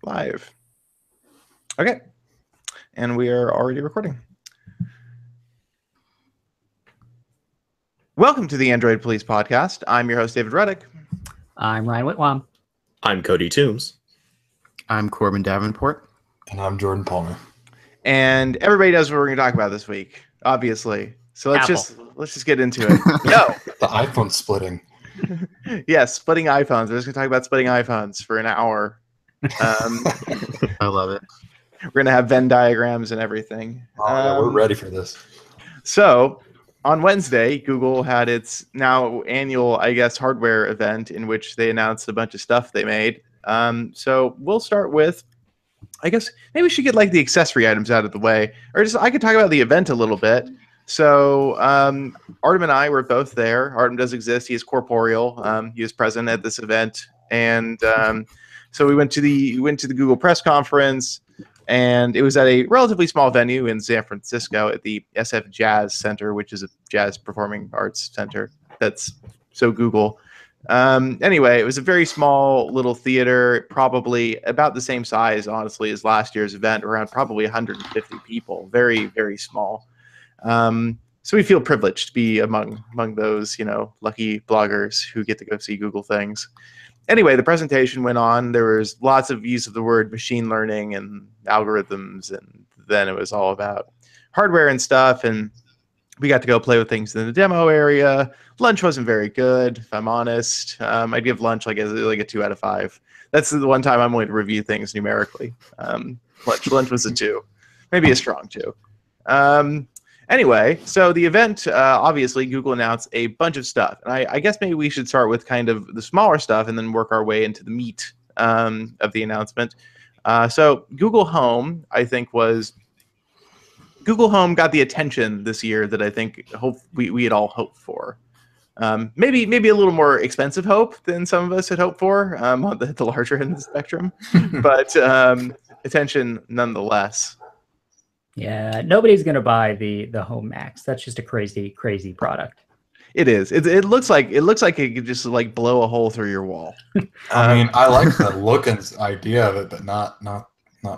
Live. Okay. And we are already recording. Welcome to the Android Police Podcast. I'm your host, David Reddick. I'm Ryan Whitwam. I'm Cody Toombs. I'm Corbin Davenport. And I'm Jordan Palmer. And everybody knows what we're going to talk about this week, obviously. So let's just get into it. No, the iPhone splitting. Yes, splitting iPhones. We're just going to talk about splitting iPhones for an hour. I love it. We're going to have Venn diagrams and everything. Yeah, we're ready for this. So on Wednesday, Google had its now annual, I guess, hardware event in which they announced a bunch of stuff they made. So we'll start with, I guess, maybe we should get like the accessory items out of the way, or just I could talk about the event a little bit. So Artem and I were both there. Artem does exist. He is corporeal. He was present at this event, and so we went to the Google press conference, and it was at a relatively small venue in San Francisco at the SF Jazz Center, which is a jazz performing arts center. That's so Google. Anyway, it was a very small little theater, probably about the same size, honestly, as last year's event, around probably 150 people. Very, very small. So we feel privileged to be among those, lucky bloggers who get to go see Google things. Anyway, the presentation went on. There was lots of use of the word machine learning and algorithms, and then it was all about hardware and stuff, and we got to go play with things in the demo area. Lunch wasn't very good, if I'm honest. I'd give lunch like a 2 out of 5. That's the one time I'm willing to review things numerically. Lunch was a 2, maybe a strong 2. Anyway, so the event, obviously, Google announced a bunch of stuff. And I guess maybe we should start with kind of the smaller stuff and then work our way into the meat of the announcement. So Google Home, I think, Google Home got the attention this year that I think we had all hoped for. Maybe a little more expensive hope than some of us had hoped for on the larger end of the spectrum, but attention nonetheless. Yeah, nobody's gonna buy the Home Max. That's just a crazy product. It is. It looks like it could just like blow a hole through your wall. I mean, I like the look and idea of it, but not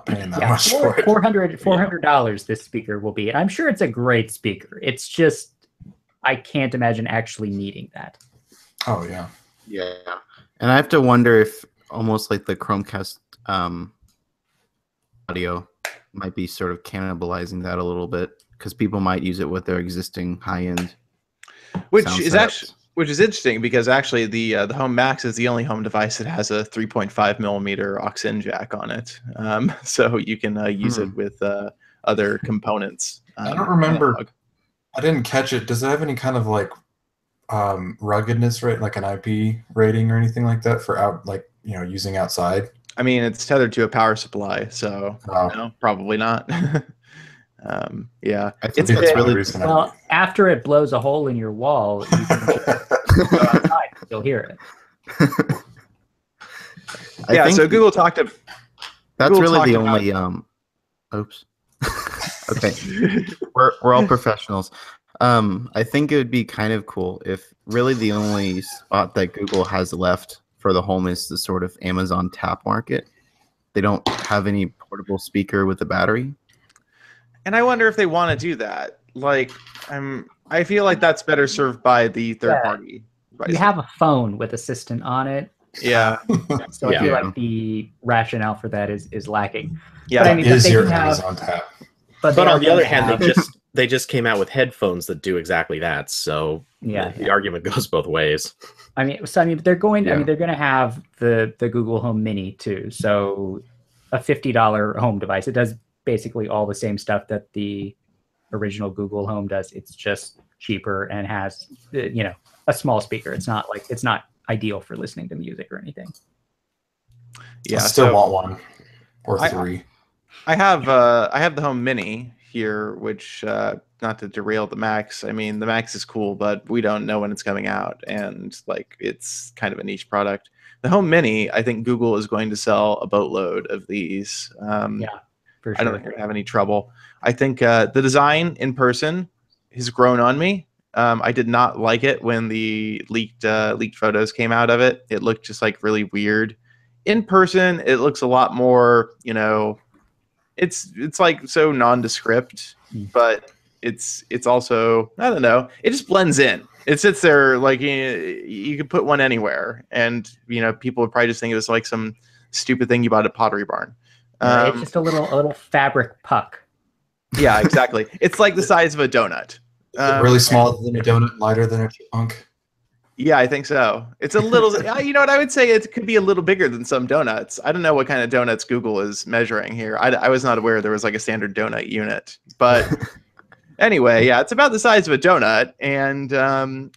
paying that much for it. $400 this speaker will be. And I'm sure it's a great speaker. It's just I can't imagine actually needing that. Oh yeah. Yeah. And I have to wonder if almost like the Chromecast audio might be sort of cannibalizing that a little bit, because people might use it with their existing high-end which is interesting, because actually the Home Max is the only home device that has a 3.5 millimeter aux-in jack on it, so you can use it with other components. I don't remember. I didn't catch it. Does it have any kind of like ruggedness rate, like an IP rating or anything like that for out, like using outside? I mean, it's tethered to a power supply, so no, probably not. Yeah, I think that's really well. After it blows a hole in your wall, you can go outside. You'll hear it. Yeah. So Google talked about. That's really the only. Oops. Okay, we're all professionals. I think it would be kind of cool if really the only spot that Google has left for the home is the sort of Amazon tap market. They don't have any portable speaker with a battery. And I wonder if they want to do that. Like, I feel like that's better served by the third party. You have a phone with Assistant on it. Yeah. So I feel like the rationale for that is lacking. Yeah, that is your Amazon tap. But on the other hand, they just came out with headphones that do exactly that. So the argument goes both ways. I mean, they're going. I mean, they're going to have the Google Home Mini too. So a $50 home device. It does basically all the same stuff that the original Google Home does. It's just cheaper and has a small speaker. It's not ideal for listening to music or anything. Yeah, I still want one or 3. I have the Home Mini here, which not to derail the Max. I mean, the Max is cool, but we don't know when it's coming out, and like it's kind of a niche product. The Home Mini, I think Google is going to sell a boatload of these. For sure. I don't think we're gonna have any trouble. I think the design in person has grown on me. I did not like it when the leaked photos came out of it. It looked just like really weird in person, it looks a lot more, you know, it's like so nondescript, but it's also, I don't know, it just blends in. It sits there like you could put one anywhere, and you know, people would probably just think it was like some stupid thing you bought at Pottery Barn. It's just a little fabric puck. Yeah, exactly. It's like the size of a donut. Really small than a donut, lighter than a chipmunk. Yeah, I think so. It's a little, you know what, I would say it could be a little bigger than some donuts. I don't know what kind of donuts Google is measuring here. I was not aware there was like a standard donut unit. But anyway, yeah, it's about the size of a donut. And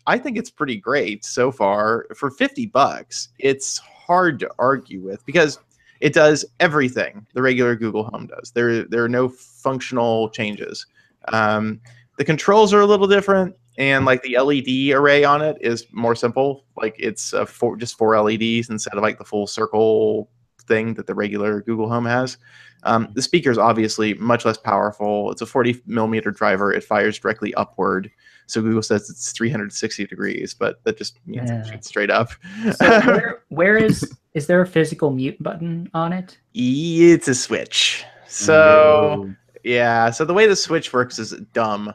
I think it's pretty great so far. For $50, it's hard to argue with because it does everything the regular Google Home does. There are no functional changes. The controls are a little different. And like the LED array on it is more simple. Like it's just 4 LEDs instead of like the full circle thing that the regular Google Home has. The speaker is obviously much less powerful. It's a 40mm driver. It fires directly upward. So Google says it's 360 degrees, but that just means it shoots straight up. So where is there a physical mute button on it? It's a switch. So yeah, so the way the switch works is dumb.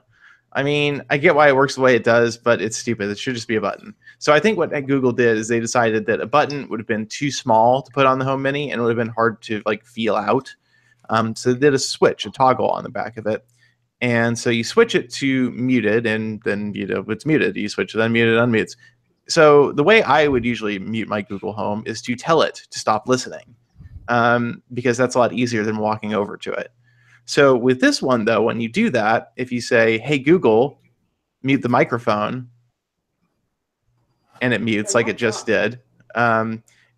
I mean, I get why it works the way it does, but it's stupid. It should just be a button. So I think what Google did is they decided that a button would have been too small to put on the Home Mini, and it would have been hard to like feel out. So they did a switch, a toggle on the back of it. And so you switch it to muted, and then, you know, it's muted. You switch it, unmuted, unmutes. So the way I would usually mute my Google Home is to tell it to stop listening, because that's a lot easier than walking over to it. So with this one, though, when you do that, if you say, hey, Google, mute the microphone, and it mutes like it just did,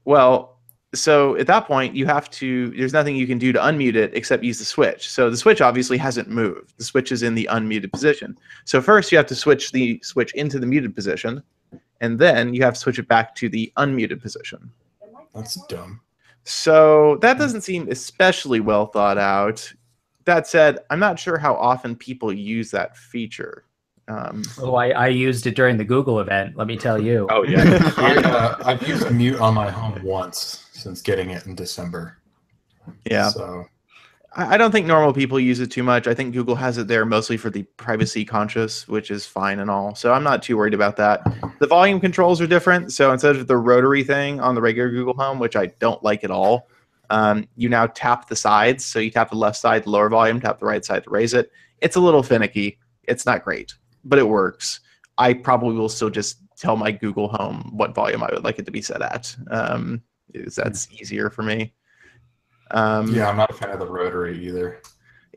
well, so at that point, you have to, there's nothing you can do to unmute it except use the switch. So the switch obviously hasn't moved. The switch is in the unmuted position. So first you have to switch the switch into the muted position, and then you have to switch it back to the unmuted position. That's dumb. So that doesn't seem especially well thought out. That said, I'm not sure how often people use that feature. I used it during the Google event, let me tell you. Oh, yeah. I've used mute on my home once since getting it in December. Yeah. So I don't think normal people use it too much. I think Google has it there mostly for the privacy conscious, which is fine and all. So I'm not too worried about that. The volume controls are different. So instead of the rotary thing on the regular Google Home, which I don't like at all, you now tap the sides. So you tap the left side to lower volume, tap the right side to raise it. It's a little finicky. It's not great, but it works. I probably will still just tell my Google Home what volume I would like it to be set at. That's easier for me. yeah, I'm not a fan of the rotary either.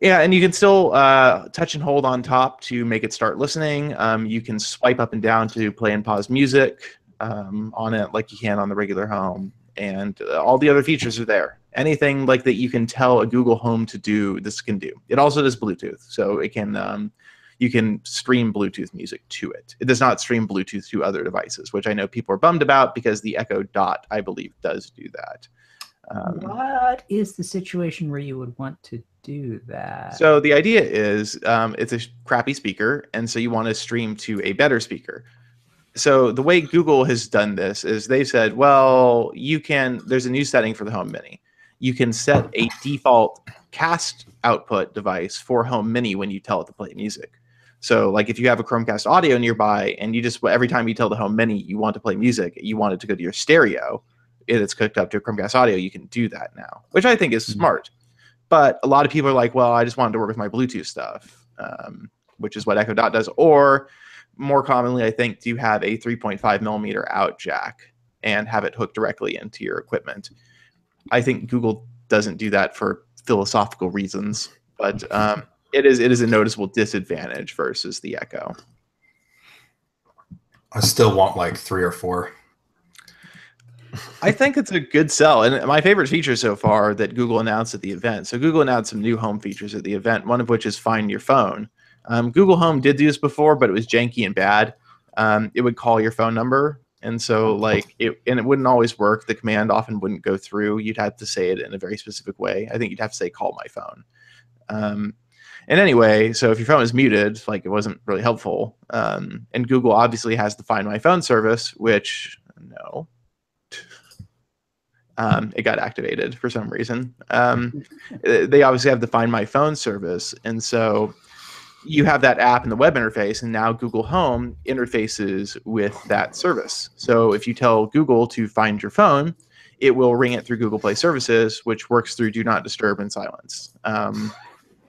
Yeah, and you can still touch and hold on top to make it start listening. You can swipe up and down to play and pause music on it like you can on the regular Home. And all the other features are there. Anything like that you can tell a Google Home to do, this can do. It also does Bluetooth, so it can you can stream Bluetooth music to it. It does not stream Bluetooth to other devices, which I know people are bummed about because the Echo Dot, I believe, does do that. What is the situation where you would want to do that? So the idea is it's a crappy speaker, and so you want to stream to a better speaker. So the way Google has done this is they said, well, there's a new setting for the Home Mini. You can set a default cast output device for Home Mini when you tell it to play music. So like if you have a Chromecast audio nearby and you just, every time you tell the Home Mini you want to play music, you want it to go to your stereo, it's hooked up to a Chromecast audio, you can do that now, which I think is smart. But a lot of people are like, well, I just wanted to work with my Bluetooth stuff, which is what Echo Dot does. Or more commonly, I think, do you have a 3.5mm out jack and have it hooked directly into your equipment? I think Google doesn't do that for philosophical reasons, but it is a noticeable disadvantage versus the Echo. I still want like 3 or 4. I think it's a good sell. And my favorite feature so far that Google announced at the event. So Google announced some new home features at the event, one of which is Find Your Phone. Google Home did do this before, but it was janky and bad. It would call your phone number. And so like it wouldn't always work. The command often wouldn't go through. You'd have to say it in a very specific way. I think you'd have to say, call my phone. And anyway, so if your phone is muted, like it wasn't really helpful. And Google obviously has the Find My Phone service, which no. it got activated for some reason. They obviously have the Find My Phone service, and so you have that app in the web interface, and now Google Home interfaces with that service. So if you tell Google to find your phone, it will ring it through Google Play Services, which works through Do Not Disturb and Silence.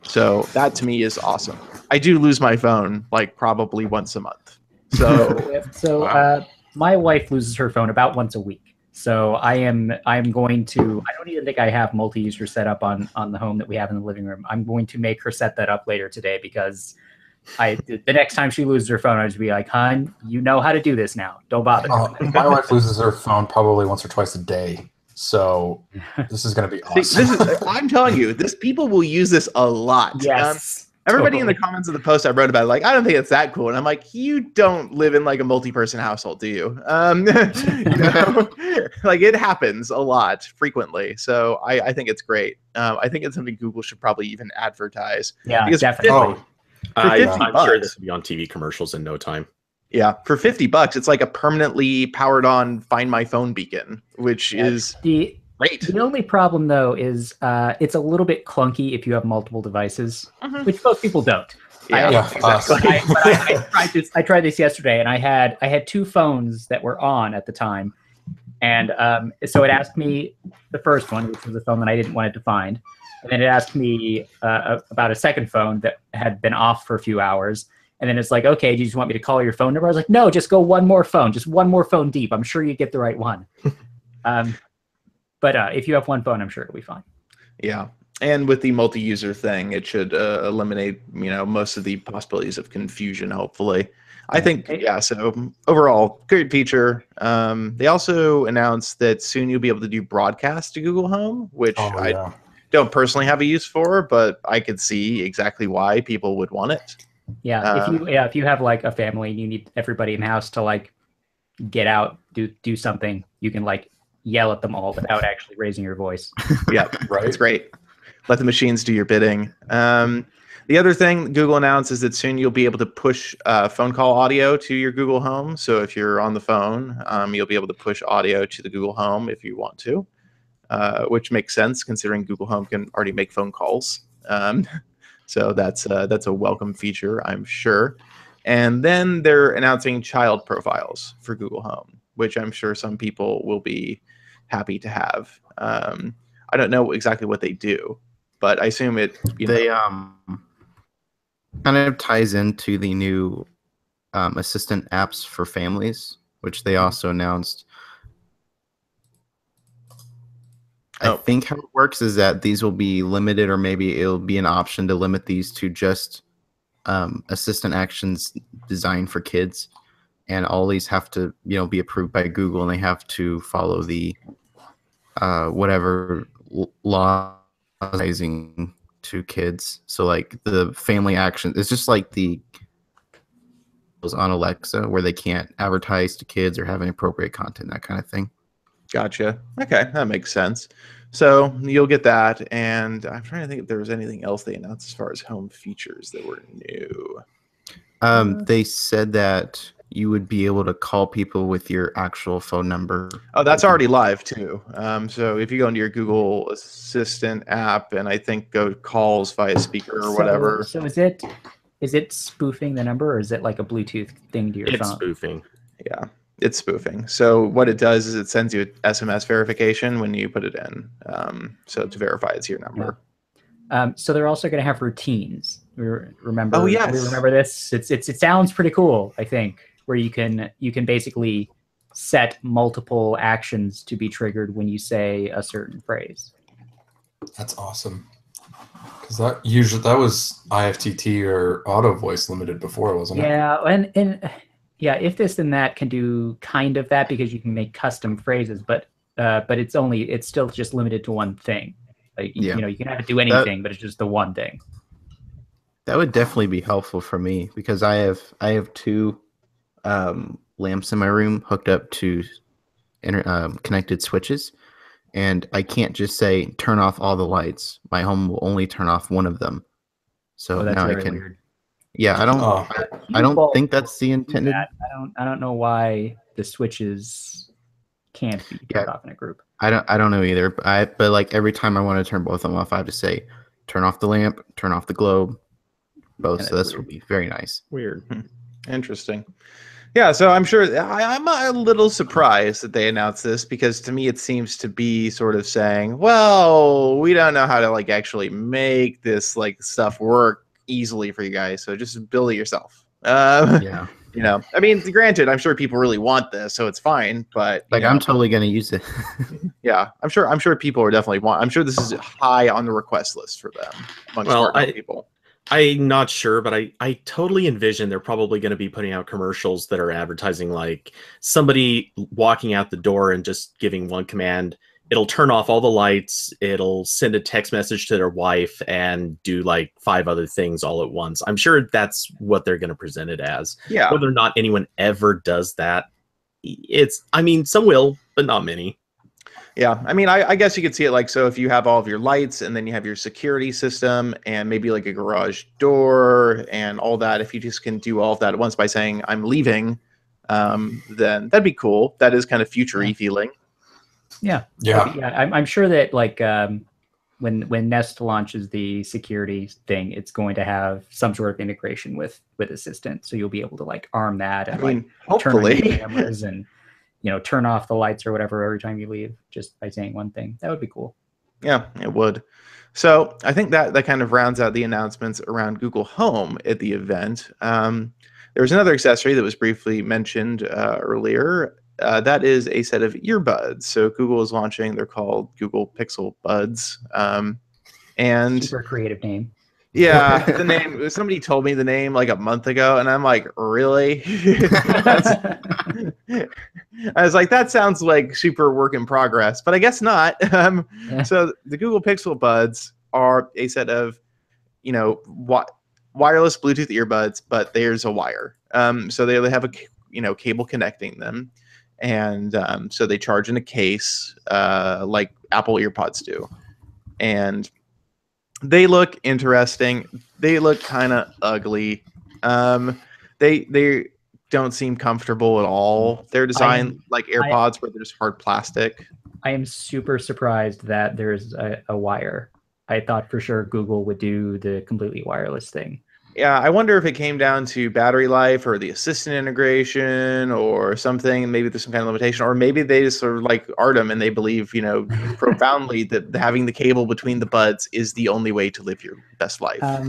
So that to me is awesome. I do lose my phone like probably once a month. So my wife loses her phone about once a week. So I'm going to, I don't even think I have multi-user set up on the home that we have in the living room. I'm going to make her set that up later today, because the next time she loses her phone, I'll just be like, hon, you know how to do this now. Don't bother. My wife loses her phone probably once or twice a day. So this is going to be awesome. I'm telling you, people will use this a lot. Yes. Everybody in the comments of the post I wrote about it, like, I don't think it's that cool. And I'm like, you don't live in like a multi-person household, do you? You know, like it happens a lot frequently. So I think it's great. I think it's something Google should probably even advertise. Yeah, definitely. I'm sure this will be on TV commercials in no time. Yeah, for $50, it's like a permanently powered on Find My Phone beacon, which is great. The only problem, though, is it's a little bit clunky if you have multiple devices, which most people don't. Yeah, exactly. I tried this yesterday, and I had two phones that were on at the time, and so it asked me the first one, which was the phone that I didn't want it to find, and then it asked me about a second phone that had been off for a few hours. And then it's like, okay, do you just want me to call your phone number? I was like, no, just go one more phone, just one more phone deep. I'm sure you get the right one. But if you have one phone, I'm sure it'll be fine. Yeah. And with the multi-user thing, it should eliminate, most of the possibilities of confusion, hopefully. I think, so overall, great feature. They also announced that soon you'll be able to do broadcast to Google Home, which I don't personally have a use for, but I could see exactly why people would want it. Yeah, if you have like a family and you need everybody in the house to like get out, do something, you can like yell at them all without actually raising your voice. Yeah, right. It's great. Let the machines do your bidding. The other thing Google announced is that soon you'll be able to push phone call audio to your Google Home. So if you're on the phone, you'll be able to push audio to the Google Home if you want to, which makes sense considering Google Home can already make phone calls. So that's a welcome feature, I'm sure. And then they're announcing child profiles for Google Home, which I'm sure some people will be happy to have. I don't know exactly what they do, but I assume it. They kind of ties into the new assistant apps for families, which they also announced. I think how it works is that these will be limited, or maybe it'll be an option to limit these to just assistant actions designed for kids, and all these have to be approved by Google, and they have to follow the whatever law to kids. So like the family action, it's just like the on Alexa where they can't advertise to kids or have inappropriate content, that kind of thing. Gotcha. Okay, that makes sense. So you'll get that, and I'm trying to think if there was anything else they announced as far as home features that were new. They said that you would be able to call people with your actual phone number. Oh, that's already live too. So if you go into your Google Assistant app and I think go calls via speaker or whatever. So is it spoofing the number, or is it like a Bluetooth thing to your phone? It's spoofing. Yeah. It's spoofing. So what it does is it sends you SMS verification when you put it in. So to verify it's your number. Yeah. So they're also going to have routines. Remember? Oh yes. Remember this? It sounds pretty cool. I think where you can basically set multiple actions to be triggered when you say a certain phrase. That's awesome. Because that was IFTT or auto voice limited before, wasn't it? Yeah, and yeah, if this then that can do kind of that because you can make custom phrases, but it's still just limited to one thing. Like you can have it do anything, but it's just the one thing. That would definitely be helpful for me because I have two lamps in my room hooked up to connected switches, and I can't just say turn off all the lights. My home will only turn off one of them. So now I can. Weird. Yeah, I don't think that's the intended. I don't know why the switches can't be turned off in a group. I don't know either. But like every time I want to turn both of them off, I have to say, turn off the lamp, turn off the globe, both. So this would be very nice. Weird. Interesting. Yeah, so I'm sure I'm a little surprised that they announced this, because to me it seems to be sort of saying, well, we don't know how to like actually make this like stuff work easily for you guys, so just build it yourself. Yeah. You know, I mean, granted, I'm sure people really want this, so it's fine. But like, I'm totally gonna use it. Yeah, I'm sure people are definitely want. I'm sure this is high on the request list for them amongst people. I'm not sure, but I totally envision they're probably going to be putting out commercials that are advertising like somebody walking out the door and just giving one command. It'll turn off all the lights. It'll send a text message to their wife and do like 5 other things all at once. I'm sure that's what they're going to present it as. Yeah. Whether or not anyone ever does that, I mean, some will, but not many. Yeah, I mean, I guess you could see it like, so if you have all of your lights and then you have your security system and maybe like a garage door and all that, if you just can do all of that at once by saying, I'm leaving, then that'd be cool. That is kind of future-y feeling. Yeah. Yeah. I'm sure that like when Nest launches the security thing, it's going to have some sort of integration with Assistant. So you'll be able to like arm that and hopefully turn on the cameras and turn off the lights or whatever every time you leave just by saying one thing. That would be cool. Yeah, it would. So I think that kind of rounds out the announcements around Google Home at the event. There was another accessory that was briefly mentioned earlier. That is a set of earbuds. So Google is launching, they're called Google Pixel Buds. And super creative name. Yeah, the name, somebody told me the name like a month ago, and I'm like, really? I was like, that sounds like super work in progress, but I guess not. So the Google Pixel Buds are a set of, wireless Bluetooth earbuds, but there's a wire. So they have a cable connecting them, and so they charge in a case, like Apple EarPods do, and they look interesting. They look kind of ugly. They don't seem comfortable at all. They're designed like AirPods, where there's hard plastic. I am super surprised that there's a wire. I thought for sure Google would do the completely wireless thing. Yeah, I wonder if it came down to battery life or the Assistant integration or something. Maybe there's some kind of limitation, or maybe they just sort of like Artem and they believe, profoundly that having the cable between the buds is the only way to live your best life. I've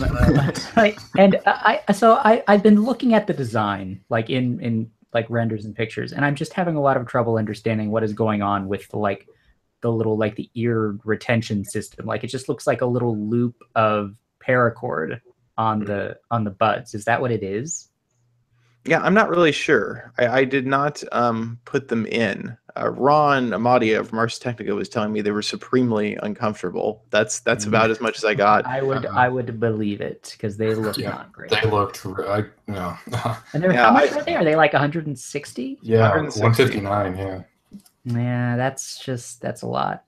been looking at the design, like in like renders and pictures, and I'm just having a lot of trouble understanding what is going on with the ear retention system. Like it just looks like a little loop of paracord on the buds. Is that what it is? Yeah, I'm not really sure. I did not put them in. Ron Amadia from Ars Technica was telling me they were supremely uncomfortable. That's about as much as I got. I would believe it, because they look not great. They looked no. And how much are they? Are they like 160? Yeah, 159. Yeah. Yeah, that's a lot.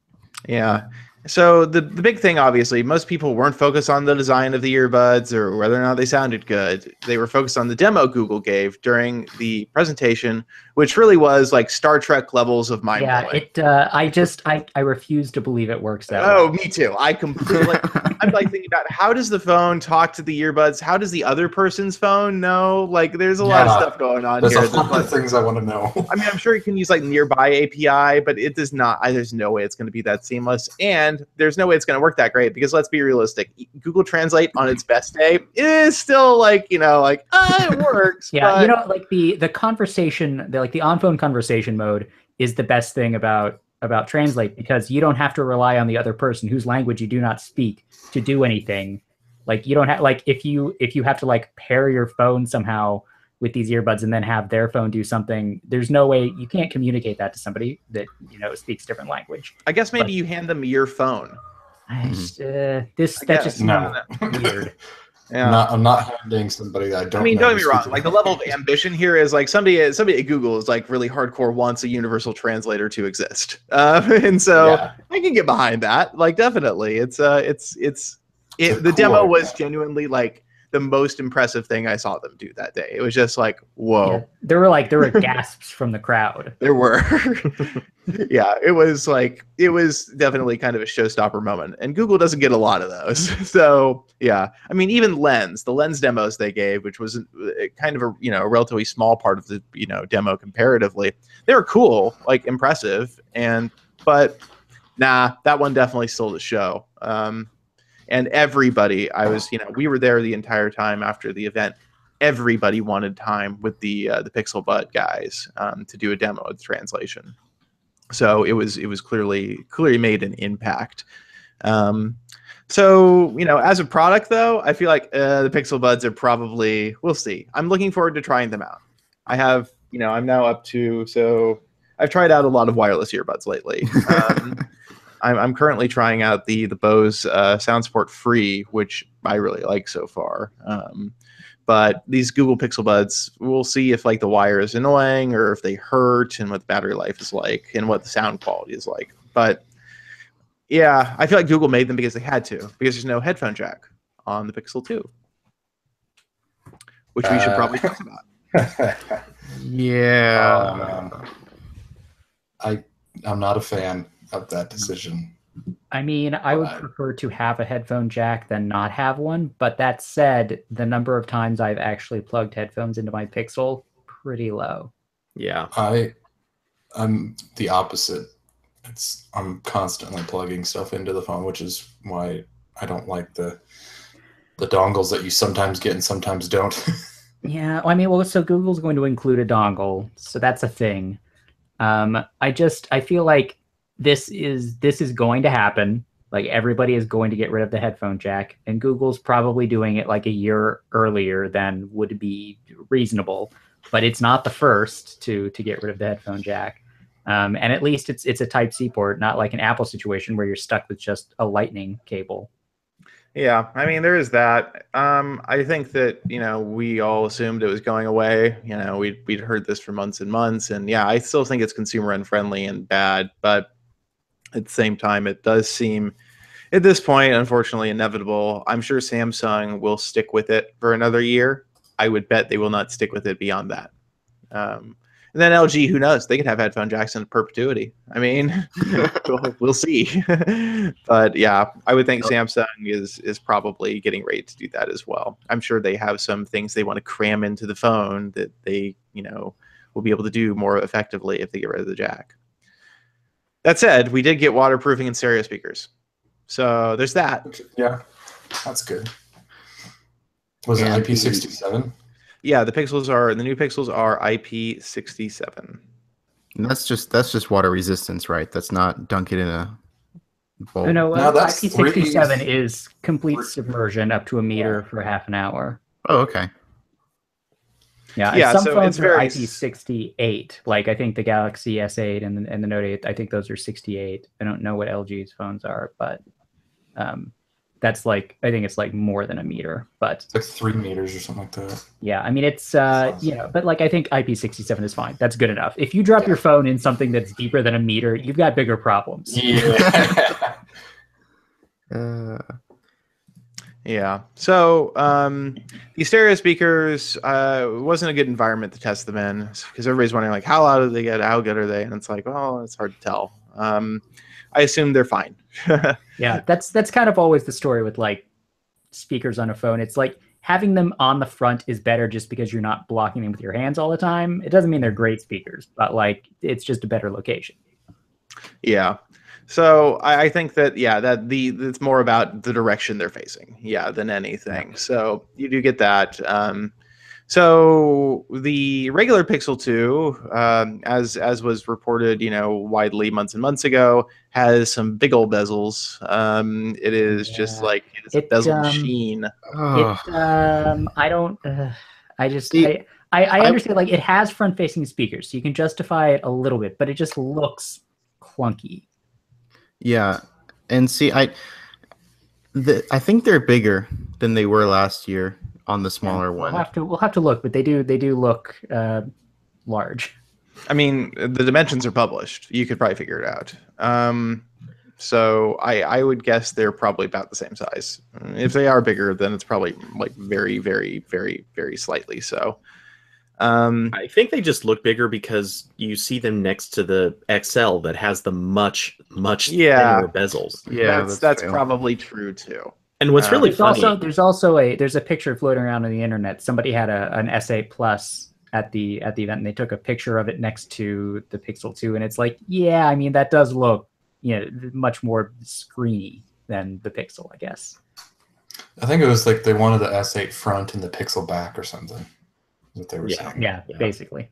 Yeah. So the big thing, obviously, most people weren't focused on the design of the earbuds or whether or not they sounded good. They were focused on the demo Google gave during the presentation, which really was like Star Trek levels of mind-blowing. Yeah, I refuse to believe it works that way. Oh, me too. I completely. I'm like thinking about how does the phone talk to the earbuds? How does the other person's phone know? Like, there's a lot of stuff going on here. There's a lot of things I want to know. I mean, I'm sure you can use like Nearby API, but it does not. There's no way it's going to be that seamless, and there's no way it's going to work that great, because let's be realistic. Google Translate on its best day is still like, it works. Yeah, but like the conversation, the on-phone conversation mode is the best thing about Translate, because you don't have to rely on the other person whose language you do not speak to do anything. Like you don't have, like if you have to like pair your phone somehow with these earbuds and then have their phone do something, there's no way, you can't communicate that to somebody that speaks different language. I guess maybe you hand them your phone. That just seems weird. Yeah. I'm not handing somebody that I don't. I mean, don't get me wrong. Like the level of ambition here is like somebody at Google is like really hardcore wants a universal translator to exist, and so I can get behind that. Like definitely, the cool demo idea. was genuinely like the most impressive thing I saw them do that day. It was just like, whoa. Yeah, there were gasps from the crowd. There were. Yeah, it was definitely kind of a showstopper moment. And Google doesn't get a lot of those. So, yeah. I mean, even the lens demos they gave, which was kind of a relatively small part of the, demo comparatively. They were cool, like impressive, but nah, that one definitely stole the show. And everybody, we were there the entire time after the event. Everybody wanted time with the Pixel Bud guys to do a demo of the translation. So it was clearly made an impact. So as a product though, I feel like the Pixel Buds are probably, we'll see. I'm looking forward to trying them out. I have, I'm now up to, so I've tried out a lot of wireless earbuds lately. I'm currently trying out the Bose SoundSport Free, which I really like so far. But these Google Pixel Buds, we'll see if like the wire is annoying or if they hurt and what the battery life is like and what the sound quality is like. But yeah, I feel like Google made them because they had to, because there's no headphone jack on the Pixel 2, which we should probably talk about. Yeah. I'm not a fan of that decision. I mean, I would prefer to have a headphone jack than not have one. But that said, the number of times I've actually plugged headphones into my Pixel, pretty low. Yeah. I'm the opposite. I'm constantly plugging stuff into the phone, which is why I don't like the dongles that you sometimes get and sometimes don't. Yeah, I mean, well, so Google's going to include a dongle, so that's a thing. I feel like this is going to happen. Like everybody is going to get rid of the headphone jack, and Google's probably doing it like a year earlier than would be reasonable. But it's not the first to get rid of the headphone jack. And at least it's a Type-C port, not like an Apple situation where you're stuck with just a Lightning cable. Yeah, I mean, there is that. I think that, we all assumed it was going away. We'd heard this for months and months. And yeah, I still think it's consumer unfriendly and bad. But at the same time, it does seem, at this point, unfortunately, inevitable. I'm sure Samsung will stick with it for another year. I would bet they will not stick with it beyond that. And then LG, who knows? They could have headphone jacks in perpetuity. I mean, we'll see. But yeah, I would think Samsung is probably getting ready to do that as well. I'm sure they have some things they want to cram into the phone that they, will be able to do more effectively if they get rid of the jack. That said, we did get waterproofing and stereo speakers. So there's that. Yeah, that's good. Was it IP67? Yeah, the new Pixels are IP67. And that's just water resistance, right? That's not dunk it in a bowl. No, that's IP67 is complete submersion up to a meter for half an hour. Oh, okay. Yeah, some phones are IP68. Like I think the Galaxy S8 and the Note 8, I think those are 68. I don't know what LG's phones are, but that's I think it's like more than a meter, but it's like 3 meters or something like that. Yeah, I mean it's but I think IP67 is fine. That's good enough. If you drop your phone in something that's deeper than a meter, you've got bigger problems. Yeah. Yeah. So the stereo speakers wasn't a good environment to test them in because everybody's wondering like how loud do they get, how good are they, and it's like, well, it's hard to tell. I assume they're fine. Yeah, that's kind of always the story with like speakers on a phone. It's like having them on the front is better just because you're not blocking them with your hands all the time. It doesn't mean they're great speakers, but like it's just a better location. Yeah. So I think that it's more about the direction they're facing, than anything. So you do get that. So the regular Pixel 2, as was reported, widely months and months ago, has some big old bezels. It is just like it's a bezel machine. I understand like it has front-facing speakers, so you can justify it a little bit, but it just looks clunky. Yeah, and see, I think they're bigger than they were last year on the smaller one. We'll have to look, but they do look large. I mean, the dimensions are published. You could probably figure it out. So I would guess they're probably about the same size. If they are bigger, then it's probably like very, very, very, very slightly so. I think they just look bigger because you see them next to the XL that has the much thinner bezels. Yeah, that's probably true too. And what's really funny, there's a picture floating around on the internet. Somebody had an S8 Plus at the event, and they took a picture of it next to the Pixel 2, and it's like, yeah, I mean, that does look, much more screeny than the Pixel, I guess. I think it was like they wanted the S8 front and the Pixel back or something. What they were saying. Yeah, basically.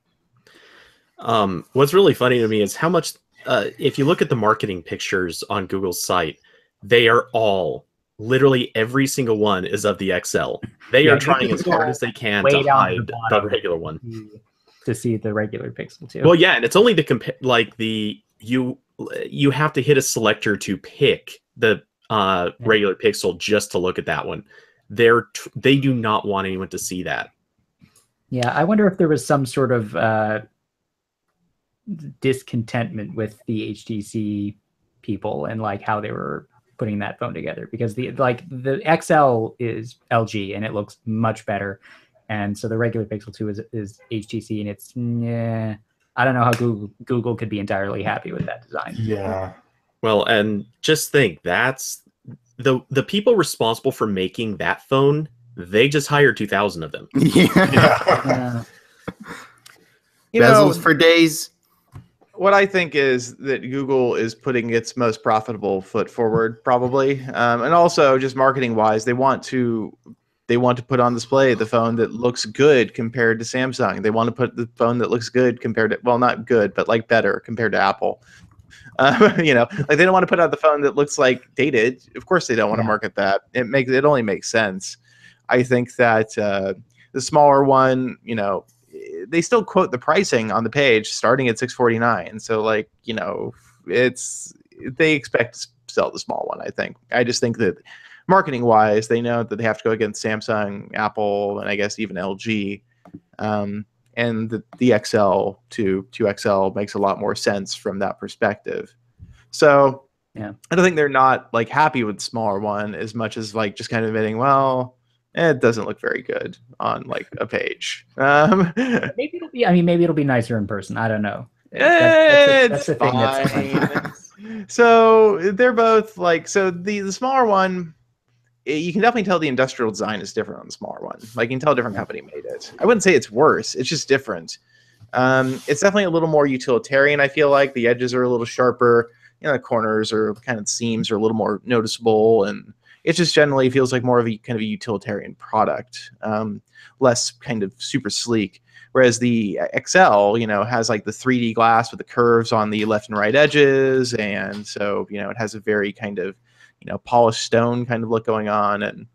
What's really funny to me is how much, if you look at the marketing pictures on Google's site, they are all, literally every single one is of the XL. They are trying as hard as they can to hide the regular one. To see the regular Pixel too. Well, yeah, and it's only to compare, like you have to hit a selector to pick the regular Pixel just to look at that one. They do not want anyone to see that. Yeah, I wonder if there was some sort of discontentment with the HTC people and like how they were putting that phone together, because the XL is LG and it looks much better, and so the regular Pixel 2 is HTC, and it's I don't know how Google could be entirely happy with that design. Yeah. Well, and just think, that's the people responsible for making that phone. They just hired 2,000 of them. Yeah. Bezels for days. What I think is that Google is putting its most profitable foot forward, probably, and also just marketing-wise, they want to put on display the phone that looks good compared to Samsung. They want to put the phone that looks good compared to, well, not good, but like better compared to Apple. Like they don't want to put out the phone that looks like dated. Of course, they don't want to market that. It only makes sense. I think that the smaller one, they still quote the pricing on the page starting at $649. So they expect to sell the small one. I think. I just think that marketing wise, they know that they have to go against Samsung, Apple, and I guess even LG. And the XL to 2XL makes a lot more sense from that perspective. So I don't think they're not like happy with the smaller one as much as like just kind of admitting, well, it doesn't look very good on like a page. Maybe it'll be. I mean, maybe it'll be nicer in person. I don't know. That's the thing. That's so they're both like, so the smaller one, you can definitely tell the industrial design is different on the smaller one. Like you can tell a different company made it. I wouldn't say it's worse. It's just different. It's definitely a little more utilitarian. I feel like the edges are a little sharper. The corners or kind of seams are a little more noticeable, and it just generally feels like more of a kind of a utilitarian product, less kind of super sleek. Whereas the XL, has like the 3D glass with the curves on the left and right edges, and so it has a very kind of polished stone kind of look going on. And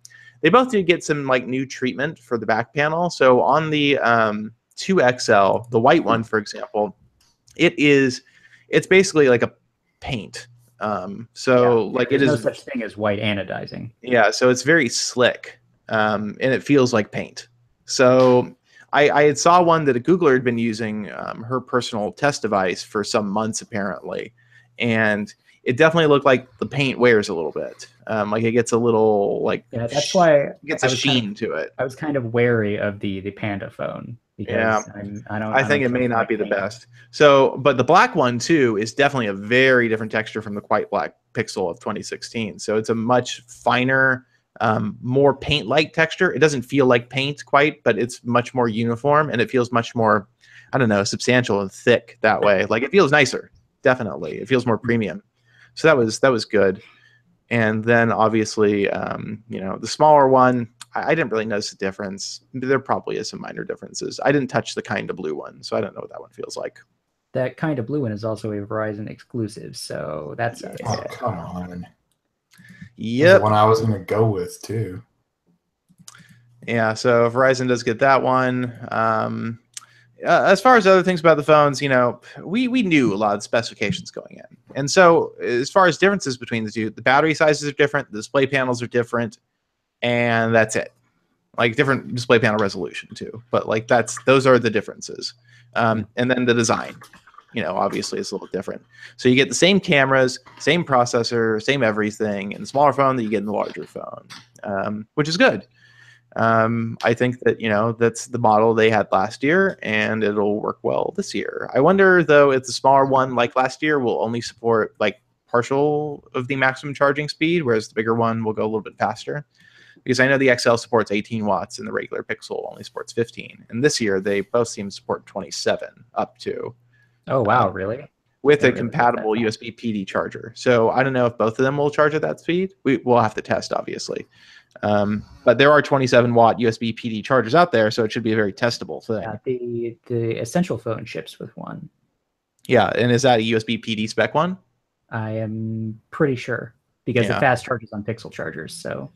they both did get some like new treatment for the back panel. So on the 2XL, the white one, for example, it's basically like a paint. There's no such thing as white anodizing. Yeah, so it's very slick, and it feels like paint. So I had saw one that a Googler had been using her personal test device for some months apparently, and it definitely looked like the paint wears a little bit. Like it gets a little like that's why it gets a sheen to it. I was kind of wary of the Panda phone. Because I think it may not be the best. So, but the black one too is definitely a very different texture from the quite black Pixel of 2016. So it's a much finer, more paint-like texture. It doesn't feel like paint quite, but it's much more uniform, and it feels much more, I don't know, substantial and thick that way. Like it feels nicer, definitely. It feels more premium. So that was good. And then obviously, the smaller one, I didn't really notice a difference. There probably is some minor differences. I didn't touch the kind of blue one, so I don't know what that one feels like. That kind of blue one is also a Verizon exclusive, so that's oh, come on. Yep. That's the one I was going to go with too. Yeah, so Verizon does get that one. As far as other things about the phones, we knew a lot of the specifications going in. And so as far as differences between the two, the battery sizes are different, the display panels are different, and that's it. Like different display panel resolution too. But like those are the differences. And then the design. obviously it's a little different. So you get the same cameras, same processor, same everything in the smaller phone that you get in the larger phone, which is good. I think that, that's the model they had last year, and it'll work well this year. I wonder, though, if the smaller one, like last year, will only support like partial of the maximum charging speed, whereas the bigger one will go a little bit faster. Because I know the XL supports 18 watts and the regular Pixel only supports 15. And this year, they both seem to support 27 up to. Oh, wow, really? With a compatible USB PD charger. So I don't know if both of them will charge at that speed. We'll have to test, obviously. But there are 27-watt USB PD chargers out there, so it should be a very testable thing. Yeah, the Essential phone ships with one. Yeah, and is that a USB PD spec one? I am pretty sure, because it fast charges on Pixel chargers. So.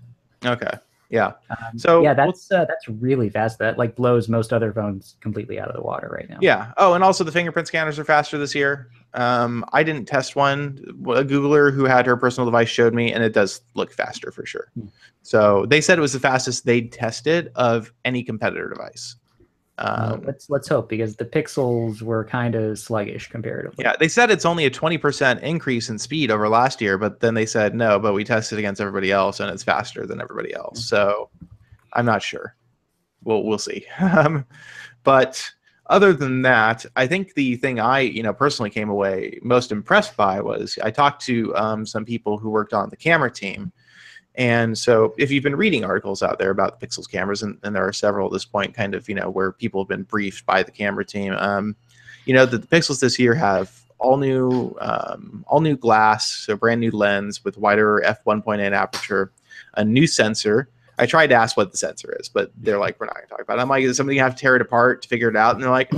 Okay. Yeah. So yeah, that's really fast. That like blows most other phones completely out of the water right now. Yeah. Oh, and also the fingerprint scanners are faster this year. I didn't test one. A Googler who had her personal device showed me, and it does look faster for sure. So they said it was the fastest they'd tested of any competitor device. Let's hope, because the Pixels were kind of sluggish comparatively. Yeah, they said it's only a 20% increase in speed over last year, but then they said no, but we tested against everybody else and it's faster than everybody else. So I'm not sure. We'll see. But other than that, I think the thing I personally came away most impressed by was I talked to some people who worked on the camera team. And so if you've been reading articles out there about the Pixel's cameras, and there are several at this point, kind of, where people have been briefed by the camera team, that the Pixels this year have all new glass, so brand new lens with wider f1.8 aperture, a new sensor. I tried to ask what the sensor is, but they're like, we're not going to talk about it. I'm like, is somebody have to tear it apart to figure it out? And they're like,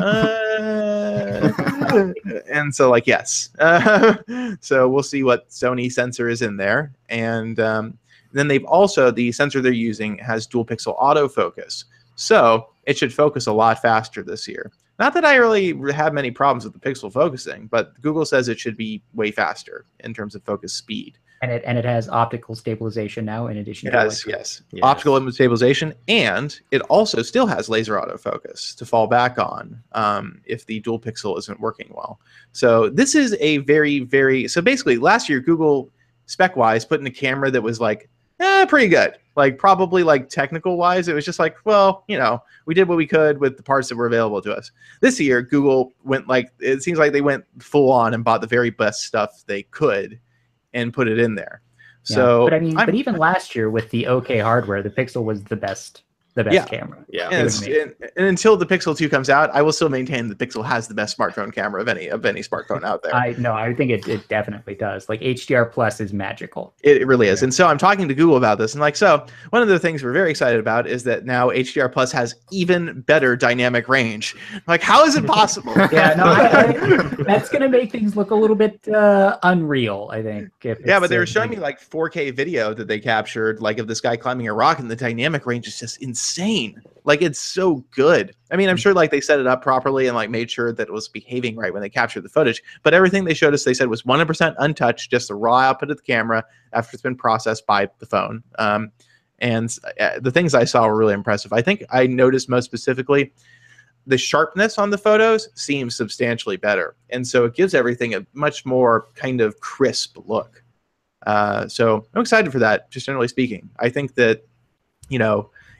and so like, yes. So we'll see what Sony sensor is in there. And then they've also, the sensor they're using has dual pixel autofocus. So it should focus a lot faster this year. Not that I really have many problems with the Pixel focusing, but Google says it should be way faster in terms of focus speed. And it has optical stabilization now, in addition to yes, optical image stabilization, and it also still has laser autofocus to fall back on if the dual pixel isn't working well. So this is a very so basically last year Google spec wise put in a camera that was like pretty good, like probably like technical wise it was just like, well, we did what we could with the parts that were available to us. This year Google went like, it seems like they went full on and bought the very best stuff they could and put it in there. So but I mean, but even last year with the OK hardware, the Pixel was the best camera. Yeah. And until the Pixel 2 comes out, I will still maintain the Pixel has the best smartphone camera of any smartphone out there. I think it definitely does. Like HDR Plus is magical. It really is. And so I'm talking to Google about this, and like, so one of the things we're very excited about is that now HDR Plus has even better dynamic range. Like, how is it possible? That's going to make things look a little bit unreal, I think. But they were showing me like 4K video that they captured, like of this guy climbing a rock, and the dynamic range is just insane. Like, it's so good. I mean, I'm sure like they set it up properly and like made sure that it was behaving right when they captured the footage, but everything they showed us, they said was 100% untouched, just the raw output of the camera after it's been processed by the phone. And the things I saw were really impressive. I think I noticed most specifically the sharpness on the photos seems substantially better, and so it gives everything a much more kind of crisp look. So I'm excited for that, just generally speaking. I think that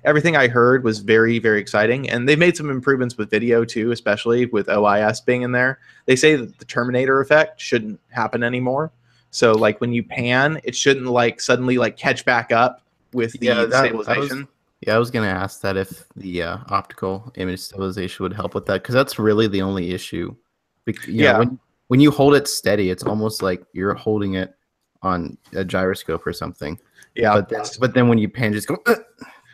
everything I heard was very, very exciting. And they've made some improvements with video too, especially with OIS being in there. They say that the Terminator effect shouldn't happen anymore. So like when you pan, it shouldn't like suddenly like catch back up with the stabilization. I was going to ask that if the optical image stabilization would help with that, because that's really the only issue. When you hold it steady, it's almost like you're holding it on a gyroscope or something. Yeah. But then when you pan, just go...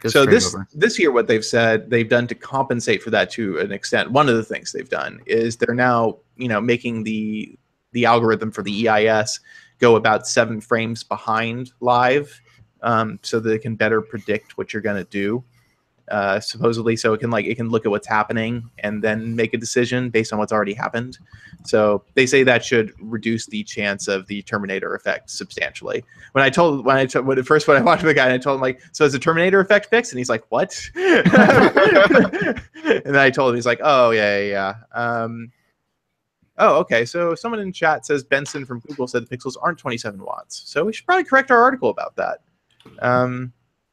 So this year, what they've said they've done to compensate for that to an extent, one of the things they've done is they're now, making the algorithm for the EIS go about 7 frames behind live, so that it can better predict what you're going to do, supposedly. So it can look at what's happening and then make a decision based on what's already happened. So they say that should reduce the chance of the Terminator effect substantially. When I watched the guy, and I told him like, so is the Terminator effect fixed? And he's like, what? And then I told him, he's like, oh yeah. Oh, okay. So someone in chat says Benson from Google said the Pixels aren't 27 watts. So we should probably correct our article about that.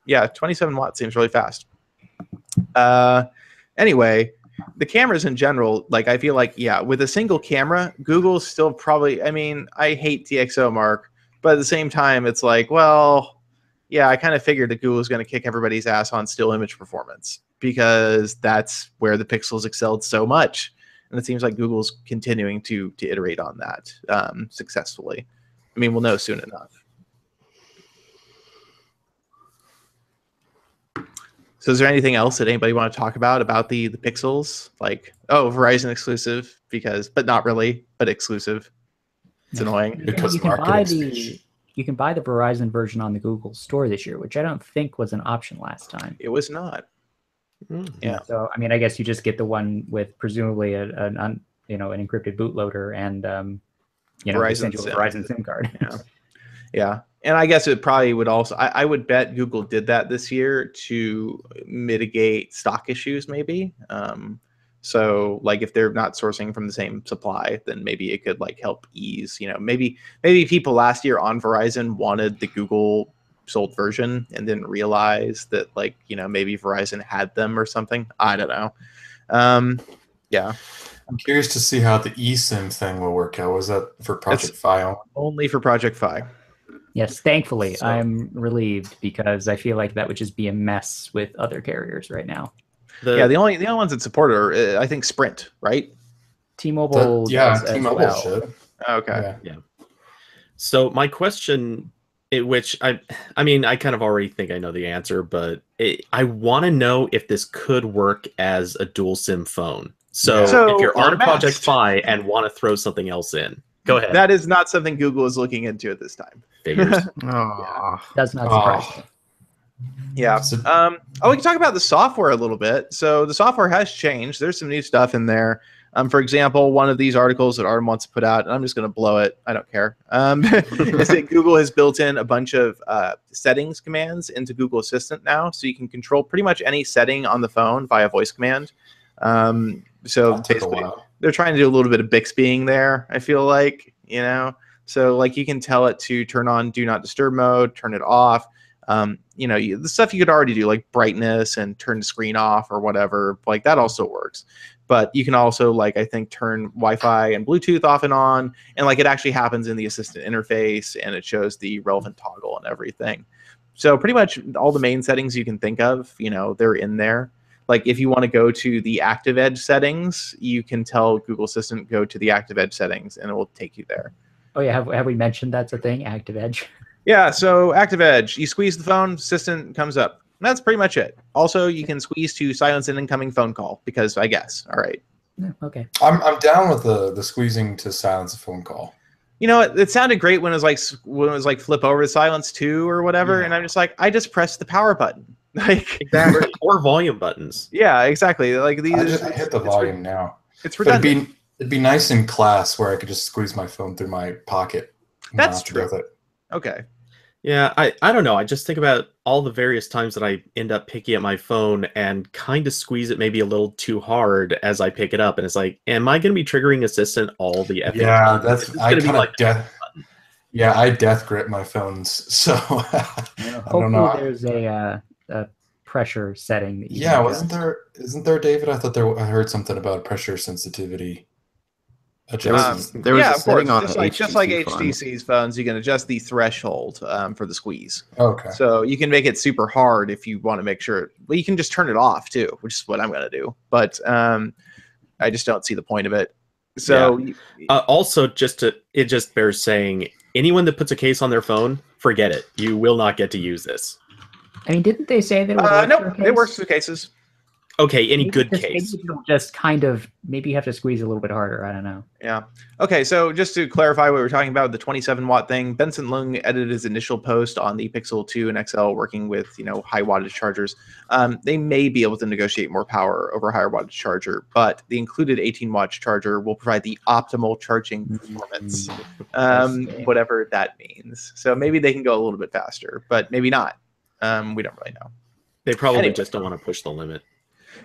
Yeah, 27 watts seems really fast. Anyway, the cameras in general, like I feel like, yeah, with a single camera, Google's still probably, I mean, I hate DxO, Mark, but at the same time, it's like, well, yeah, I kind of figured that Google was going to kick everybody's ass on still image performance because that's where the Pixels excelled so much. And it seems like Google's continuing to iterate on that successfully. I mean, we'll know soon enough. So is there anything else that anybody want to talk about the Pixels? Like, oh, Verizon exclusive, but not really, but exclusive. It's annoying. Because you can buy the Verizon version on the Google Store this year, which I don't think was an option last time. It was not. Yeah. So I mean, I guess you just get the one with presumably an encrypted bootloader and Verizon SIM card. Yeah. Yeah. And I guess it probably would also, I would bet Google did that this year to mitigate stock issues, maybe. So like if they're not sourcing from the same supply, then maybe it could like help ease, maybe people last year on Verizon wanted the Google sold version and didn't realize that maybe Verizon had them or something. I don't know. Yeah. I'm curious to see how the eSIM thing will work out. Was that for Project Fi? Only for Project Fi. Yes, thankfully, I'm relieved because I feel like that would just be a mess with other carriers right now. The only ones that support are, I think, Sprint, right? T-Mobile. T-Mobile should. Okay. Yeah. So my question, which I mean, I kind of already think I know the answer, but I want to know if this could work as a dual SIM phone. So if you're on Project Fi and want to throw something else in, go ahead. That is not something Google is looking into at this time. Figures. Does not surprise me. Yeah. We can talk about the software a little bit. So the software has changed. There's some new stuff in there. For example, one of these articles that Artem wants to put out, and I'm just going to blow it. I don't care. Is that Google has built in a bunch of settings commands into Google Assistant now, so you can control pretty much any setting on the phone via voice command. So basically, they're trying to do a little bit of Bixbying there, I feel like, So like you can tell it to turn on Do Not Disturb mode, turn it off. The stuff you could already do, like brightness and turn the screen off or whatever, like that also works. But you can also, I think, turn Wi-Fi and Bluetooth off and on, and it actually happens in the Assistant interface, and it shows the relevant toggle and everything. So pretty much all the main settings you can think of, they're in there. Like if you want to go to the Active Edge settings, you can tell Google Assistant go to the Active Edge settings, and it will take you there. Oh yeah, have we mentioned that's a thing, Active Edge? Yeah, so Active Edge, you squeeze the phone, Assistant comes up. That's pretty much it. Also, you can squeeze to silence an incoming phone call because I guess. All right. Yeah, okay. I'm down with the squeezing to silence a phone call. It sounded great when it was like flip over to silence too or whatever, and I'm just like, I just pressed the power button. Exactly. Or volume buttons. Yeah, exactly. Like these. I just hit the volume now. It's redundant. It'd be nice in class where I could just squeeze my phone through my pocket. That's true. Okay. Yeah, I don't know. I just think about all the various times that I end up picking up my phone and kind of squeeze it maybe a little too hard as I pick it up, and it's like, am I going to be triggering Assistant all the effing time? I death grip my phones, so I don't know. There's a pressure setting that you isn't there, David? I thought I heard something about pressure sensitivity. There was a setting on just like HTC's phones, you can adjust the threshold for the squeeze. Okay. So you can make it super hard if you want to make sure. Well, you can just turn it off too, which is what I'm going to do. But I just don't see the point of it. So also, it just bears saying, anyone that puts a case on their phone, forget it. You will not get to use this. I mean, didn't they say that it would work no, it works for cases. Okay, any good case. Maybe you'll just kind of, maybe you have to squeeze a little bit harder. I don't know. Yeah. Okay, so just to clarify what we were talking about, the 27-watt thing, Benson Leung edited his initial post on the Pixel 2 and XL working with, high wattage chargers. They may be able to negotiate more power over a higher wattage charger, but the included 18-watt charger will provide the optimal charging performance, whatever that means. So maybe they can go a little bit faster, but maybe not. We don't really know. They probably just don't want to push the limit.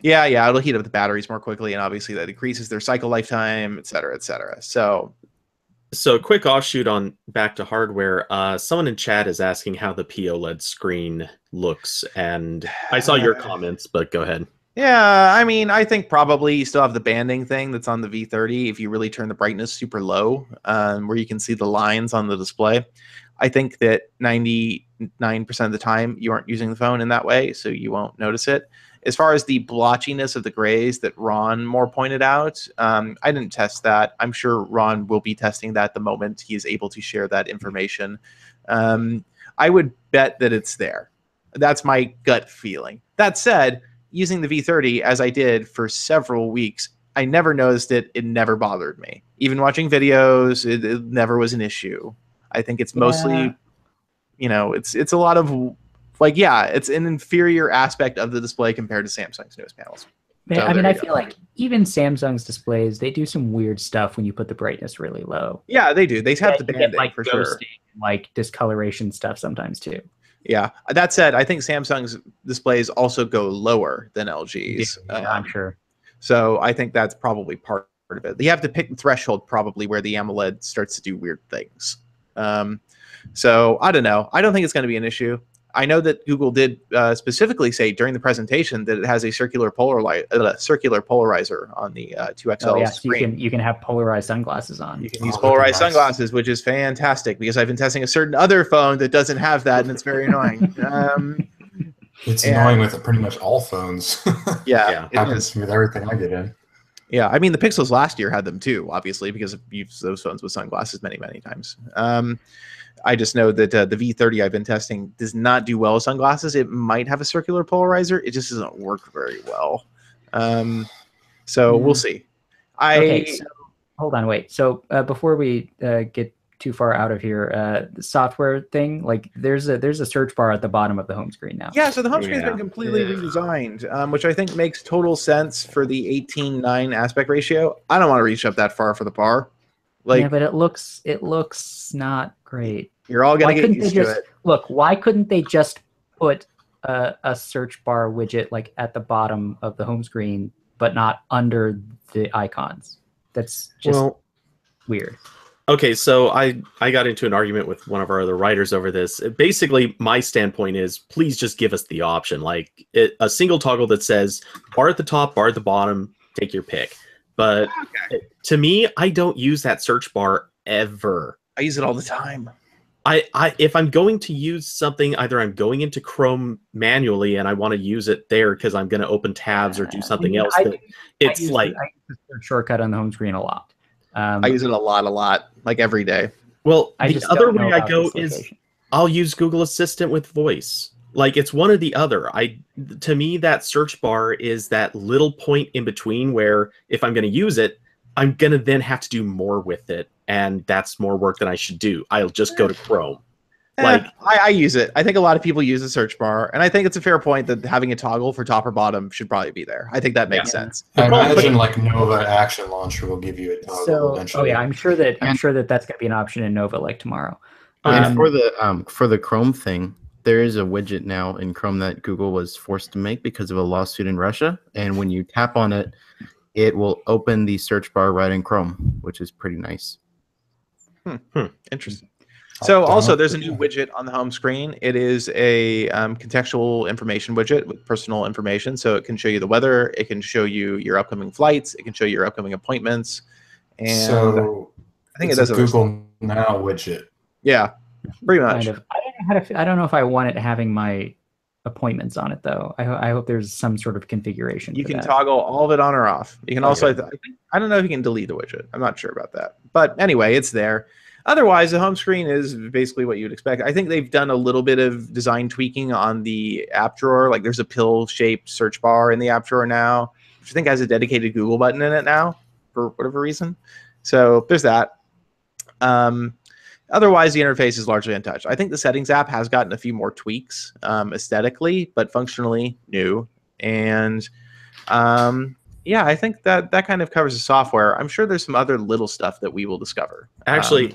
Yeah, it'll heat up the batteries more quickly, and obviously that increases their cycle lifetime, et cetera, et cetera. So a quick offshoot on back to hardware. Someone in chat is asking how the POLED screen looks, and I saw your comments, but go ahead. Yeah, I mean, I think probably you still have the banding thing that's on the V30 if you really turn the brightness super low, where you can see the lines on the display. I think that 99% of the time you aren't using the phone in that way, so you won't notice it. As far as the blotchiness of the grays that Ron Moore pointed out, I didn't test that. I'm sure Ron will be testing that the moment he is able to share that information. I would bet that it's there. That's my gut feeling. That said, using the V30 as I did for several weeks, I never noticed it. It never bothered me. Even watching videos, it never was an issue. I think it's mostly, it's a lot of it's an inferior aspect of the display compared to Samsung's newest panels. I mean, I feel like even Samsung's displays, they do some weird stuff when you put the brightness really low. Yeah, they do. They have the banding like for sure. Like discoloration stuff sometimes too. Yeah. That said, I think Samsung's displays also go lower than LG's. Yeah, I'm sure. So I think that's probably part of it. You have to pick the threshold probably where the AMOLED starts to do weird things. So I don't know. I don't think it's going to be an issue. I know that Google did specifically say during the presentation that it has a circular polarizer on the 2XL screen. So you can have polarized sunglasses on. You can use polarized sunglasses, which is fantastic because I've been testing a certain other phone that doesn't have that, and it's very annoying. It's annoying with pretty much all phones. Yeah, it happens with everything I get in. Yeah, I mean the Pixels last year had them too, obviously, because I've used those phones with sunglasses many, many times. I just know that the V30 I've been testing does not do well with sunglasses. It might have a circular polarizer. It just doesn't work very well. So we'll see. So, hold on, wait. So before we get too far out of here, the software thing, like there's a search bar at the bottom of the home screen now. Yeah, so the home screen's been completely redesigned, which I think makes total sense for the 18:9 aspect ratio. I don't want to reach up that far for the bar. Yeah, but it looks not great. You're all gonna get used to it. Look, why couldn't they just put a search bar widget like at the bottom of the home screen, but not under the icons? That's just weird. Okay, so I got into an argument with one of our other writers over this. Basically, my standpoint is, please just give us the option, like a single toggle that says bar at the top, bar at the bottom, take your pick. But to me, I don't use that search bar ever. I use it all the time. If I'm going to use something, either I'm going into Chrome manually and I want to use it there because I'm going to open tabs or do something else. I use the search shortcut on the home screen a lot. I use it a lot, like every day. Well, the other way I go is I'll use Google Assistant with voice. Like it's one or the other. To me, that search bar is that little point in between where if I'm going to use it, I'm going to then have to do more with it. And that's more work than I should do. I'll just go to Chrome. I use it. I think a lot of people use the search bar, and I think it's a fair point that having a toggle for top or bottom should probably be there. I think that makes sense. I imagine like Nova Action Launcher will give you a toggle eventually. I'm sure that that's going to be an option in Nova like tomorrow. And for the Chrome thing, there is a widget now in Chrome that Google was forced to make because of a lawsuit in Russia, and when you tap on it, it will open the search bar right in Chrome, which is pretty nice. Interesting. So also there's a new widget on the home screen. It is a contextual information widget with personal information. So it can show you the weather. It can show you your upcoming flights. It can show you your upcoming appointments. And so I think it does a Google Now widget. Yeah, pretty much. Kind of. I don't know if I want it having my appointments on it though. I hope there's some sort of configuration. You can toggle all of it on or off. You can also, I don't know if you can delete the widget. I'm not sure about that. But anyway, it's there. Otherwise, the home screen is basically what you'd expect. I think they've done a little bit of design tweaking on the app drawer. Like there's a pill-shaped search bar in the app drawer now, which I think has a dedicated Google button in it now for whatever reason. So there's that. Otherwise, the interface is largely untouched. I think the Settings app has gotten a few more tweaks aesthetically, but functionally new. And yeah, I think that kind of covers the software. I'm sure there's some other little stuff that we will discover. Actually,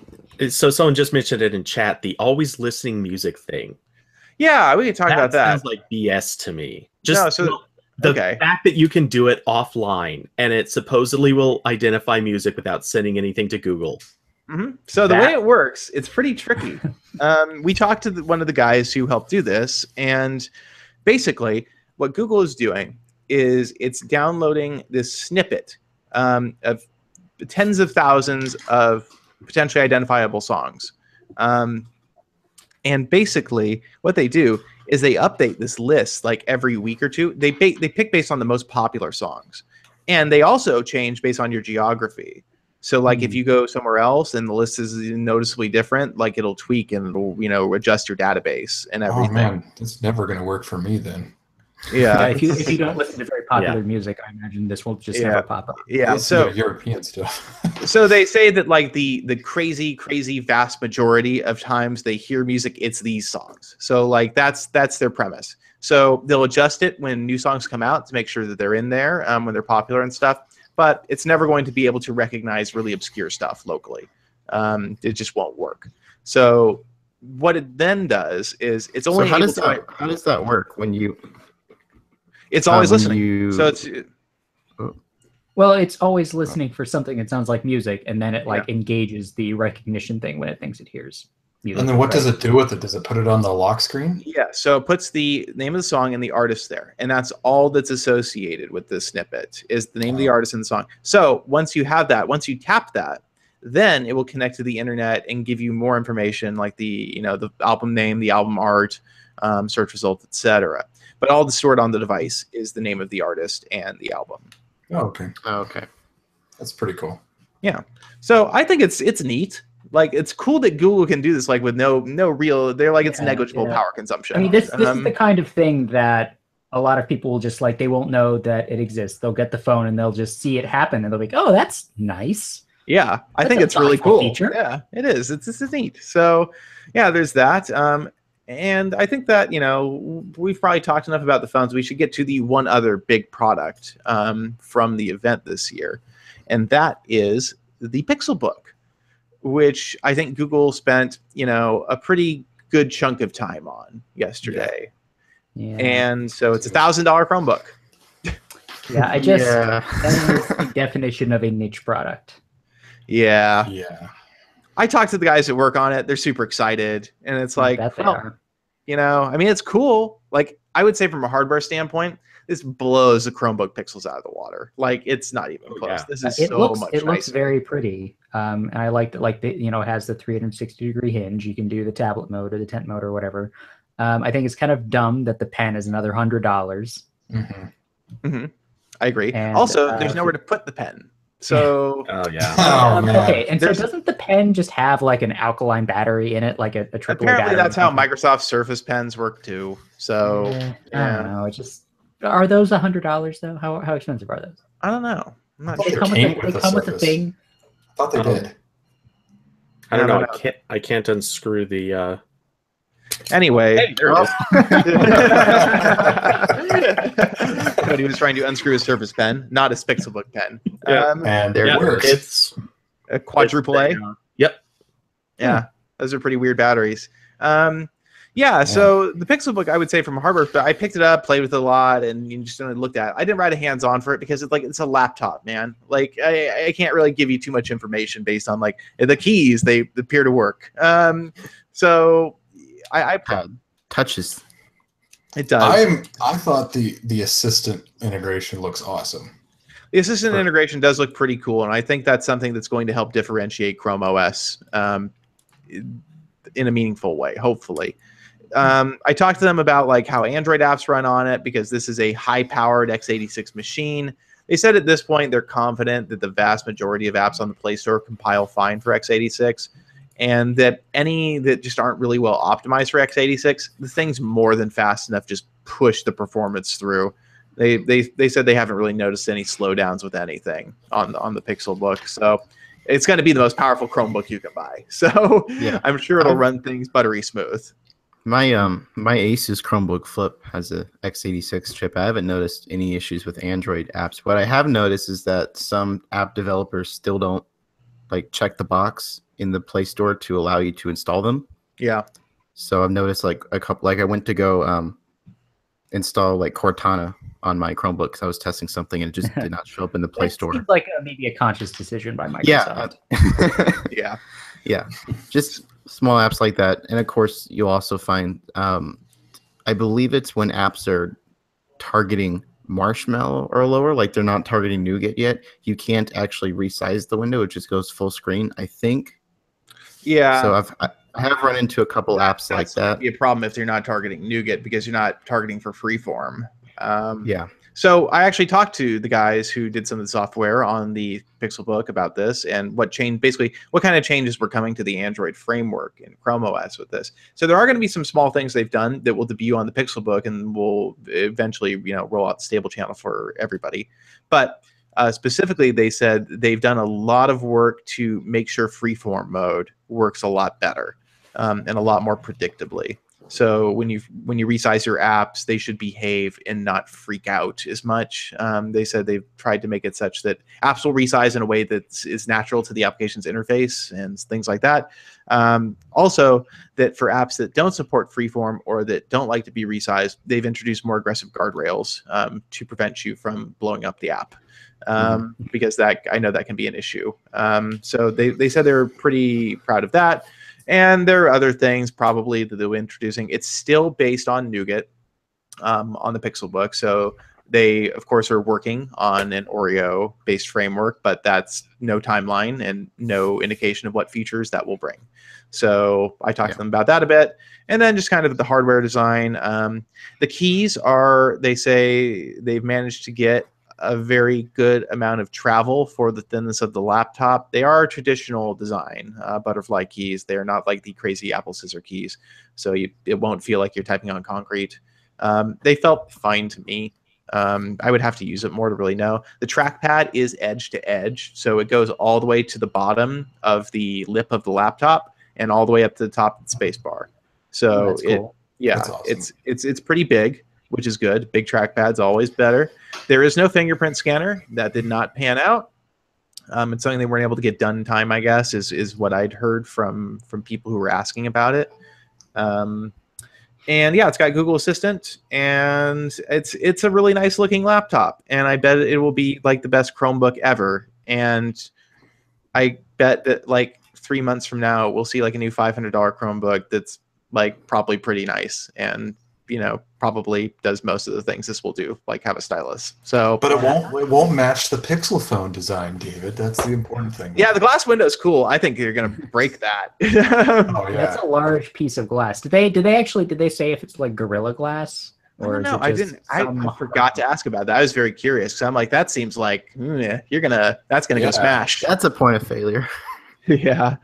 so someone just mentioned it in chat, the always listening music thing. Yeah, we can talk about that. Sounds like BS to me. Just The Okay. fact that you can do it offline and it supposedly will identify music without sending anything to Google. So the way it works, it's pretty tricky. We talked to one of the guys who helped do this, and basically what Google is doing is it's downloading this snippet of tens of thousands of potentially identifiable songs. And basically what they do is they update this list like every week or two. They pick based on the most popular songs. And they also change based on your geography. So like if you go somewhere else and the list is noticeably different, like it'll tweak and it'll, you know, adjust your database and everything. Oh man, it's never going to work for me then. Yeah. If you don't listen to very popular music, I imagine this will just never pop up. Yeah. So European stuff. So they say that like the crazy vast majority of times they hear music, it's these songs. So like that's their premise. So they'll adjust it when new songs come out to make sure that they're in there when they're popular and stuff. But it's never going to be able to recognize really obscure stuff locally. It just won't work. So what it then does is it's only how does that work when you? It's always listening. So it's. Well, it's always listening for something that sounds like music, and then it like engages the recognition thing when it thinks it hears music. And then what does it do with it? Does it put it on the lock screen? Yeah, so it puts the name of the song and the artist there, and that's all that's associated with this snippet is the name of the artist and the song. So once you have that, once you tap that, then it will connect to the internet and give you more information like the album name, the album art, search results, etc. But all that's stored on the device is the name of the artist and the album. Oh, okay. Okay. That's pretty cool. Yeah. So I think it's neat. Like it's cool that Google can do this like with no real they're like it's negligible power consumption. I mean this is the kind of thing that a lot of people will just like they won't know that it exists. They'll get the phone and they'll just see it happen and they'll be like, "Oh, that's nice." Yeah, I think it's really cool. Feature. Yeah, it is. It's neat. So, yeah, there's that. And I think that, you know, we've probably talked enough about the phones. We should get to the one other big product from the event this year. And that is the Pixelbook, which I think Google spent, you know, a pretty good chunk of time on yesterday. Yeah. And so it's $1,000 Chromebook. Yeah, I just that is the definition of a niche product. Yeah. Yeah. I talked to the guys that work on it. They're super excited. And it's like, you know, I mean, it's cool. Like, I would say from a hardware standpoint, this blows the Chromebook Pixels out of the water. Like, it's not even close. Yeah. This is it looks very pretty. And I liked it. Like, you know, it has the 360-degree hinge. You can do the tablet mode or the tent mode or whatever. I think it's kind of dumb that the pen is another $100. Mm-hmm. Mm-hmm. I agree. And, also, there's nowhere to put the pen. So okay, and so doesn't the pen just have like an alkaline battery in it, like a AAA apparently battery? That's how Microsoft Surface pens work too. So I don't know. It just are those $100 though? How expensive are those? I don't know. I'm not sure. They come with a thing. I thought they did. I don't know. I can't unscrew the. Anyway, hey, there it is. Cody was trying to unscrew his Surface pen, not his Pixelbook pen. And there it works. It's a quadruple A. Yep. Yeah, those are pretty weird batteries. Yeah, so the Pixelbook, I would say from hardware, but I picked it up, played with it a lot, and just looked at it. I didn't write a hands-on for it because it's a laptop, man. Like I can't really give you too much information based on like the keys. They appear to work. So I touches. It does. I thought the assistant integration looks awesome. The assistant integration does look pretty cool, and I think that's something that's going to help differentiate Chrome OS in a meaningful way, hopefully. I talked to them about like how Android apps run on it because this is a high-powered x86 machine. They said at this point they're confident that the vast majority of apps on the Play Store compile fine for x86, and that any that just aren't really well optimized for x86, the thing's more than fast enough to just push the performance through. They said they haven't really noticed any slowdowns with anything on the Pixelbook, so it's going to be the most powerful Chromebook you can buy. So yeah. I'm sure it'll run things buttery smooth. My Asus Chromebook Flip has a x86 chip. I haven't noticed any issues with Android apps. What I have noticed is that some app developers still don't like check the box in the Play Store to allow you to install them. Yeah. So I've noticed like a couple. Like I went to go install like Cortana on my Chromebook because I was testing something and it just did not show up in the Play Store. Seems like maybe a conscious decision by Microsoft. Yeah. Yeah. Just small apps like that. And of course, you'll also find, I believe it's when apps are targeting Marshmallow or lower, like they're not targeting Nougat yet, you can't actually resize the window. It just goes full screen, I think. Yeah. So I have run into a couple apps like that. Be a problem if you're not targeting Nougat because you're not targeting for freeform. Yeah. So I actually talked to the guys who did some of the software on the Pixelbook about this and what kind of changes were coming to the Android framework in Chrome OS with this. So there are going to be some small things they've done that will debut on the Pixelbook and will eventually, roll out the stable channel for everybody. But specifically, they said they've done a lot of work to make sure freeform mode works a lot better and a lot more predictably. So when you resize your apps, they should behave and not freak out as much. They said they've tried to make it such that apps will resize in a way that is natural to the application's interface and things like that. Also, that for apps that don't support freeform or that don't like to be resized, they've introduced more aggressive guardrails to prevent you from blowing up the app. Because I know that can be an issue. So they said they're pretty proud of that. And there are other things probably that they're introducing. It's still based on Nougat on the Pixelbook. So they, of course, are working on an Oreo-based framework, but that's no timeline and no indication of what features that will bring. So I talked to them about that a bit. And then just kind of the hardware design. The keys are, they say they've managed to get a very good amount of travel for the thinness of the laptop. They are traditional design, butterfly keys. They are not like the crazy Apple scissor keys, so it won't feel like you're typing on concrete. They felt fine to me. I would have to use it more to really know. The trackpad is edge to edge, so it goes all the way to the bottom of the lip of the laptop and all the way up to the top of the space bar. So cool. That's awesome. it's pretty big, which is good. Big trackpad's always better. There is no fingerprint scanner. That did not pan out. It's something they weren't able to get done in time, I guess, is what I'd heard from people who were asking about it. And yeah, it's got Google Assistant, and it's a really nice looking laptop. And I bet it will be like the best Chromebook ever. And I bet that like 3 months from now, we'll see like a new $500 Chromebook that's like probably pretty nice and probably does most of the things this will do, like have a stylus. So, but it won't match the Pixel phone design, David. That's the important thing. Yeah, the glass window is cool. I think you're gonna break that. Oh yeah, that's a large piece of glass. Did they say if it's like Gorilla Glass? Or no, I didn't. I forgot to ask about that. I was very curious. So I'm like, that seems like that's gonna go smash. That's a point of failure. Yeah.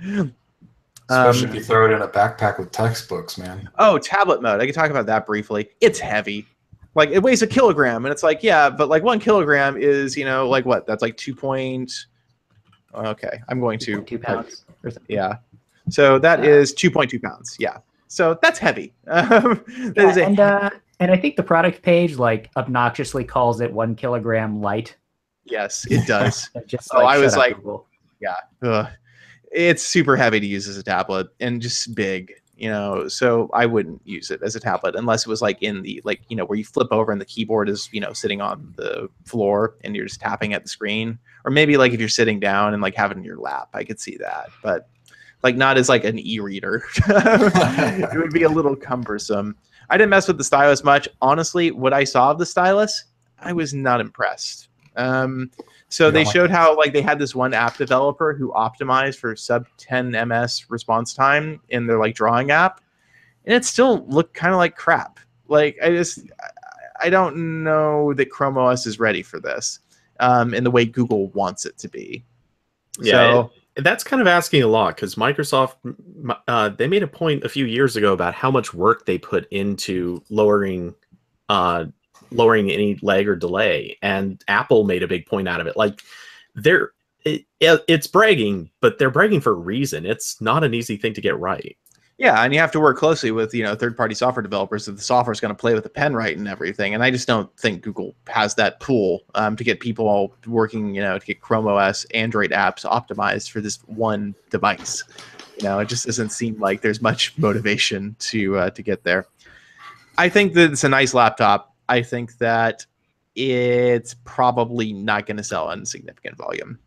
Especially if you throw it in a backpack with textbooks, man. Oh, tablet mode. I can talk about that briefly. It's heavy. Like, it weighs 1 kilogram, and it's like, yeah, but like 1 kilogram is, like what? That's like 2 point. Okay, I'm going to 2 pounds. Yeah. So that is 2.2 pounds. Yeah. So that's heavy. And I think the product page like obnoxiously calls it 1 kilogram light. Yes, it does. Just I was like, Google. Yeah. Ugh. It's super heavy to use as a tablet and just big, so I wouldn't use it as a tablet unless it was like in the, where you flip over and the keyboard is, sitting on the floor and you're just tapping at the screen. Or maybe like if you're sitting down and like have it in your lap, I could see that. But like not as like an e-reader. It would be a little cumbersome. I didn't mess with the stylus much. Honestly, what I saw of the stylus, I was not impressed. So they showed how like they had this one app developer who optimized for sub 10 ms response time in their like drawing app, and it still looked kind of like crap. Like I don't know that Chrome OS is ready for this in the way Google wants it to be. Yeah, so that's kind of asking a lot because Microsoft they made a point a few years ago about how much work they put into lowering any lag or delay, and Apple made a big point out of it. Like it's bragging, but they're bragging for a reason. It's not an easy thing to get right. Yeah, and you have to work closely with third-party software developers if the software is going to play with the pen right and everything. And I just don't think Google has that pool to get people all working, to get Chrome OS, Android apps optimized for this one device. It just doesn't seem like there's much motivation to get there. I think that it's a nice laptop. I think that it's probably not going to sell in significant volume.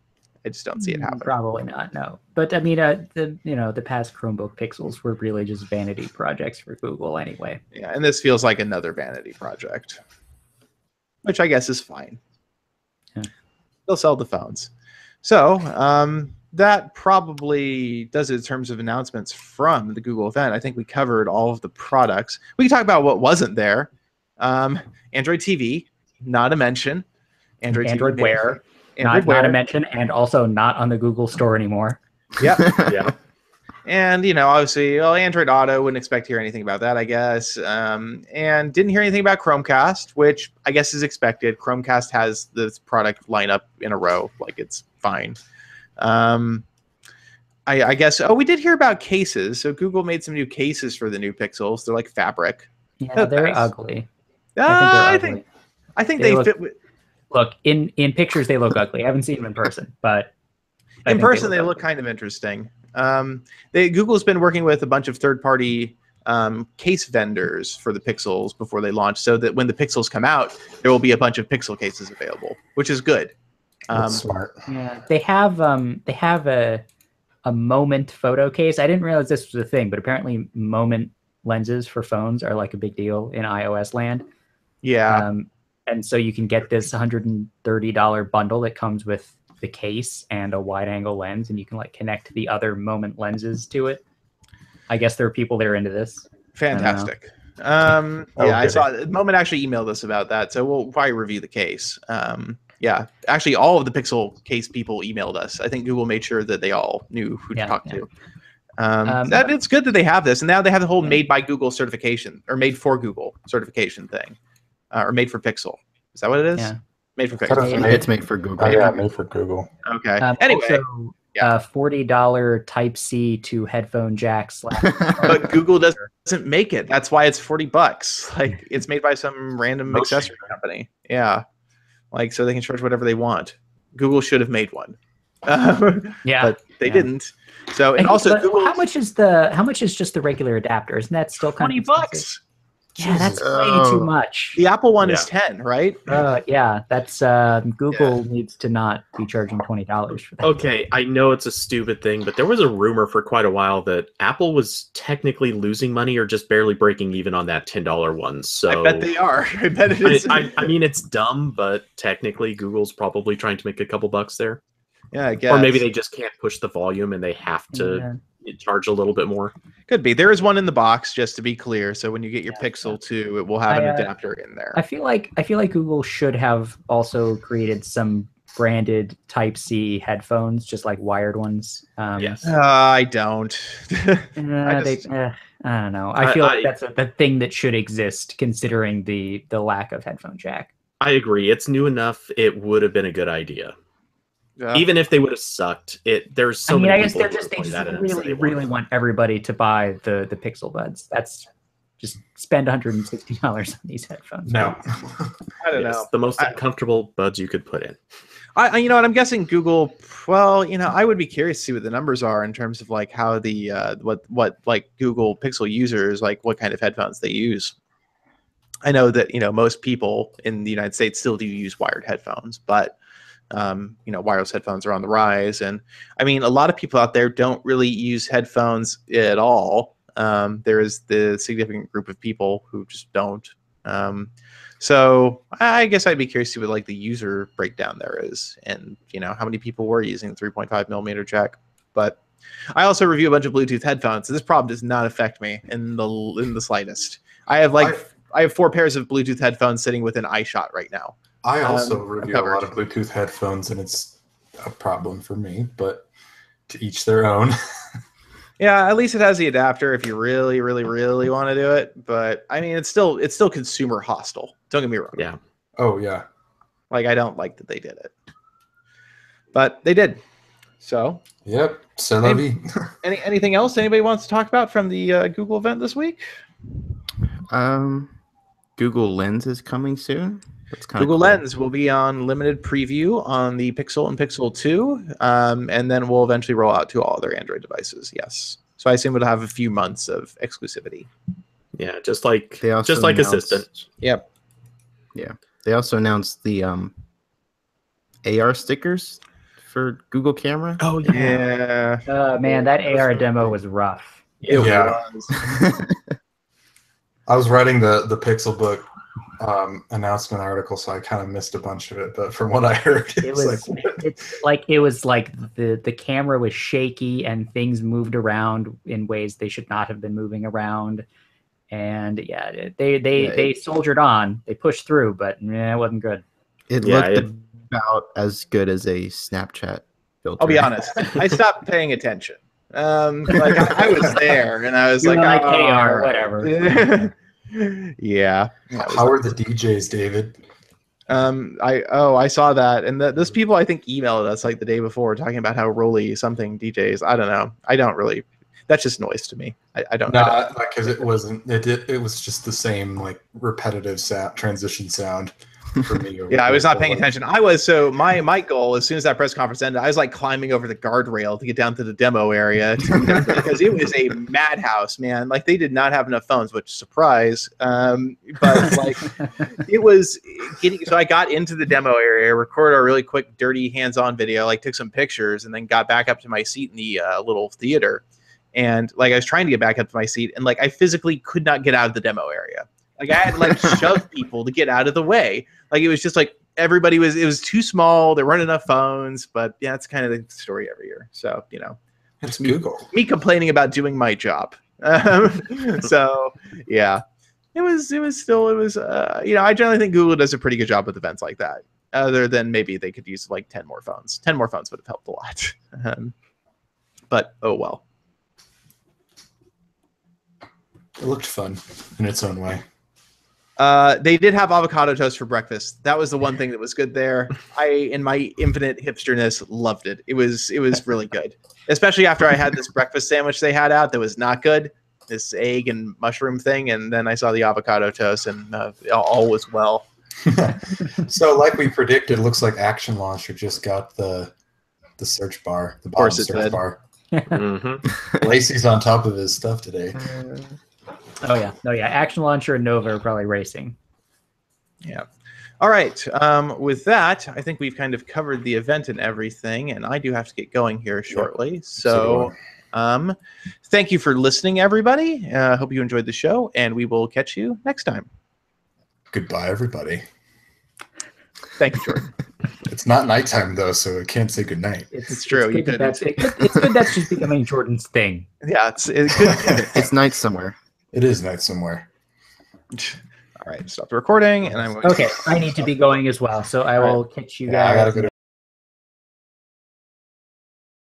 I just don't see it happening. Probably not, no. But I mean, the past Chromebook Pixels were really just vanity projects for Google anyway. Yeah, and this feels like another vanity project, which I guess is fine. Yeah. They'll sell the phones. So that probably does it in terms of announcements from the Google event. I think we covered all of the products. We can talk about what wasn't there. Android TV, not a mention. Android TV Wear. Not a mention, and also not on the Google Store anymore. Yep. Yeah. And, obviously, Android Auto, wouldn't expect to hear anything about that, I guess. And didn't hear anything about Chromecast, which I guess is expected. Chromecast has this product lineup in a row. Like, it's fine. I guess, we did hear about cases. So Google made some new cases for the new Pixels. They're like fabric. Yeah, they're nice. Ugly. I think they fit with... Look, in pictures they look ugly. I haven't seen them in person, but in person they look kind of interesting. Google's been working with a bunch of third-party case vendors for the Pixels before they launch, so that when the Pixels come out, there will be a bunch of Pixel cases available, which is good. That's smart. Yeah, they have a Moment photo case. I didn't realize this was a thing, but apparently Moment lenses for phones are like a big deal in iOS land. Yeah. And so you can get this $130 bundle that comes with the case and a wide-angle lens, and you can like connect the other Moment lenses to it. I guess there are people that are into this. Fantastic. I saw Moment actually emailed us about that, so we'll probably review the case. Yeah, actually, all of the Pixel case people emailed us. I think Google made sure that they all knew who to talk to. It's good that they have this, and now they have the whole made by Google certification, or made for Google certification thing. Or made for Pixel. Is that what it is? Yeah. Made for Pixel. It's made for Google. Oh, yeah, made for Google. Okay. Anyway. Also, $40 Type-C to headphone jack / But Google doesn't make it. That's why it's $40. Like, it's made by some random accessory company. Yeah. Like, so they can charge whatever they want. Google should have made one. But they didn't. So, and also, Google, how much is just the regular adapter? Isn't that still kind of $20? Yeah, that's way too much. The Apple one is 10, right? Yeah, that's Google needs to not be charging $20 for that. Okay, I know it's a stupid thing, but there was a rumor for quite a while that Apple was technically losing money or just barely breaking even on that $10 one. So I bet they are. I bet it is. I mean, it's dumb, but technically Google's probably trying to make a couple bucks there. Yeah, I guess. Or maybe they just can't push the volume and they have to charge a little bit more. Could be. There is one in the box, just to be clear. So when you get your Pixel 2, it will have an adapter in there. I feel like Google should have also created some branded Type-C headphones, just like wired ones. Yes. I don't. I don't know. I feel like that's the thing that should exist, considering the lack of headphone jack. I agree. It's new enough. It would have been a good idea. Even if they would have sucked, there's so many. I guess they just really want everybody to buy the Pixel Buds. That's just spend $160 on these headphones. No, I don't know. The most uncomfortable buds you could put in. You know what? I'm guessing Google. Well, I would be curious to see what the numbers are in terms of like how the what like Google Pixel users, like what kind of headphones they use. I know that most people in the United States still do use wired headphones, but wireless headphones are on the rise. And I mean, a lot of people out there don't really use headphones at all. There is the significant group of people who just don't. So I guess I'd be curious to see what like the user breakdown there is, and how many people were using the 3.5 millimeter jack. But I also review a bunch of Bluetooth headphones, so this problem does not affect me in the slightest. I have 4 pairs of Bluetooth headphones sitting within eyeshot right now. I also review a lot of Bluetooth headphones, and it's a problem for me, but to each their own. Yeah, at least it has the adapter if you really, really, really want to do it. But I mean, it's still consumer hostile. Don't get me wrong. Yeah. Oh yeah. Like, I don't like that they did it, but they did. So. Yep. C'est la vie. Anything else anybody wants to talk about from the Google event this week? Google Lens is coming soon. Google Lens will be on limited preview on the Pixel and Pixel 2, and then we'll eventually roll out to all other Android devices. Yes, so I assume it'll have a few months of exclusivity. Yeah, just like Assistant. Yep. Yeah. They also announced the AR stickers for Google Camera. Oh yeah. Man, that AR demo was rough. It Yeah. was. I was writing the Pixelbook announcement article, so I kind of missed a bunch of it. But from what I heard, It was like the camera was shaky and things moved around in ways they should not have been moving around. And yeah, they soldiered on. They pushed through, but it wasn't good. It looked about as good as a Snapchat filter. I'll be honest. I stopped paying attention. Like I was there, and I was You like, like oh, AR, whatever. Yeah. How are the DJs, David? I saw that, and those people I think emailed us like the day before talking about how Rolly something DJs. I don't know. I don't really. That's just noise to me. I don't know. No, because it wasn't. It was just the same like repetitive transition sound for me. Yeah, I was not paying attention. My goal as soon as that press conference ended, I was like climbing over the guardrail to get down to the demo area because it was a madhouse, man. Like they did not have enough phones, which surprise. But like it was getting. So I got into the demo area, recorded a really quick, dirty, hands-on video, like took some pictures, and then got back up to my seat in the little theater. And like I was trying to get back up to my seat, and like I physically could not get out of the demo area. Like I had to like shove people to get out of the way. Like it was just like it was too small. There weren't enough phones, but yeah, it's kind of the story every year. So, you know, it's Google. Me complaining about doing my job. So yeah, it was, you know, I generally think Google does a pretty good job with events like that. Other than maybe they could use like 10 more phones. 10 more phones would have helped a lot. But oh well. It looked fun in its own way. They did have avocado toast for breakfast. That was the one thing that was good there. I, in my infinite hipsterness, loved it. It was really good, especially after I had this breakfast sandwich they had out that was not good. This egg and mushroom thing, and then I saw the avocado toast, and all was well. So, like we predicted, it looks like Action Launcher just got the search bar, the bottom search bar. Mm-hmm. Lacey's on top of his stuff today. Oh yeah. Action Launcher and Nova are probably racing. Yeah. All right. With that, I think we've kind of covered the event and everything, and I do have to get going here shortly. So, thank you for listening, everybody. Hope you enjoyed the show, and we will catch you next time. Goodbye, everybody. Thank you, Jordan. It's not nighttime though, so I can't say goodnight. It's true. It's good that's just becoming Jordan's thing. Yeah, it's good. It's night somewhere. It is night somewhere. All right, stop the recording, and I'm okay. I need to be going as well, so I will catch you guys. I gotta go to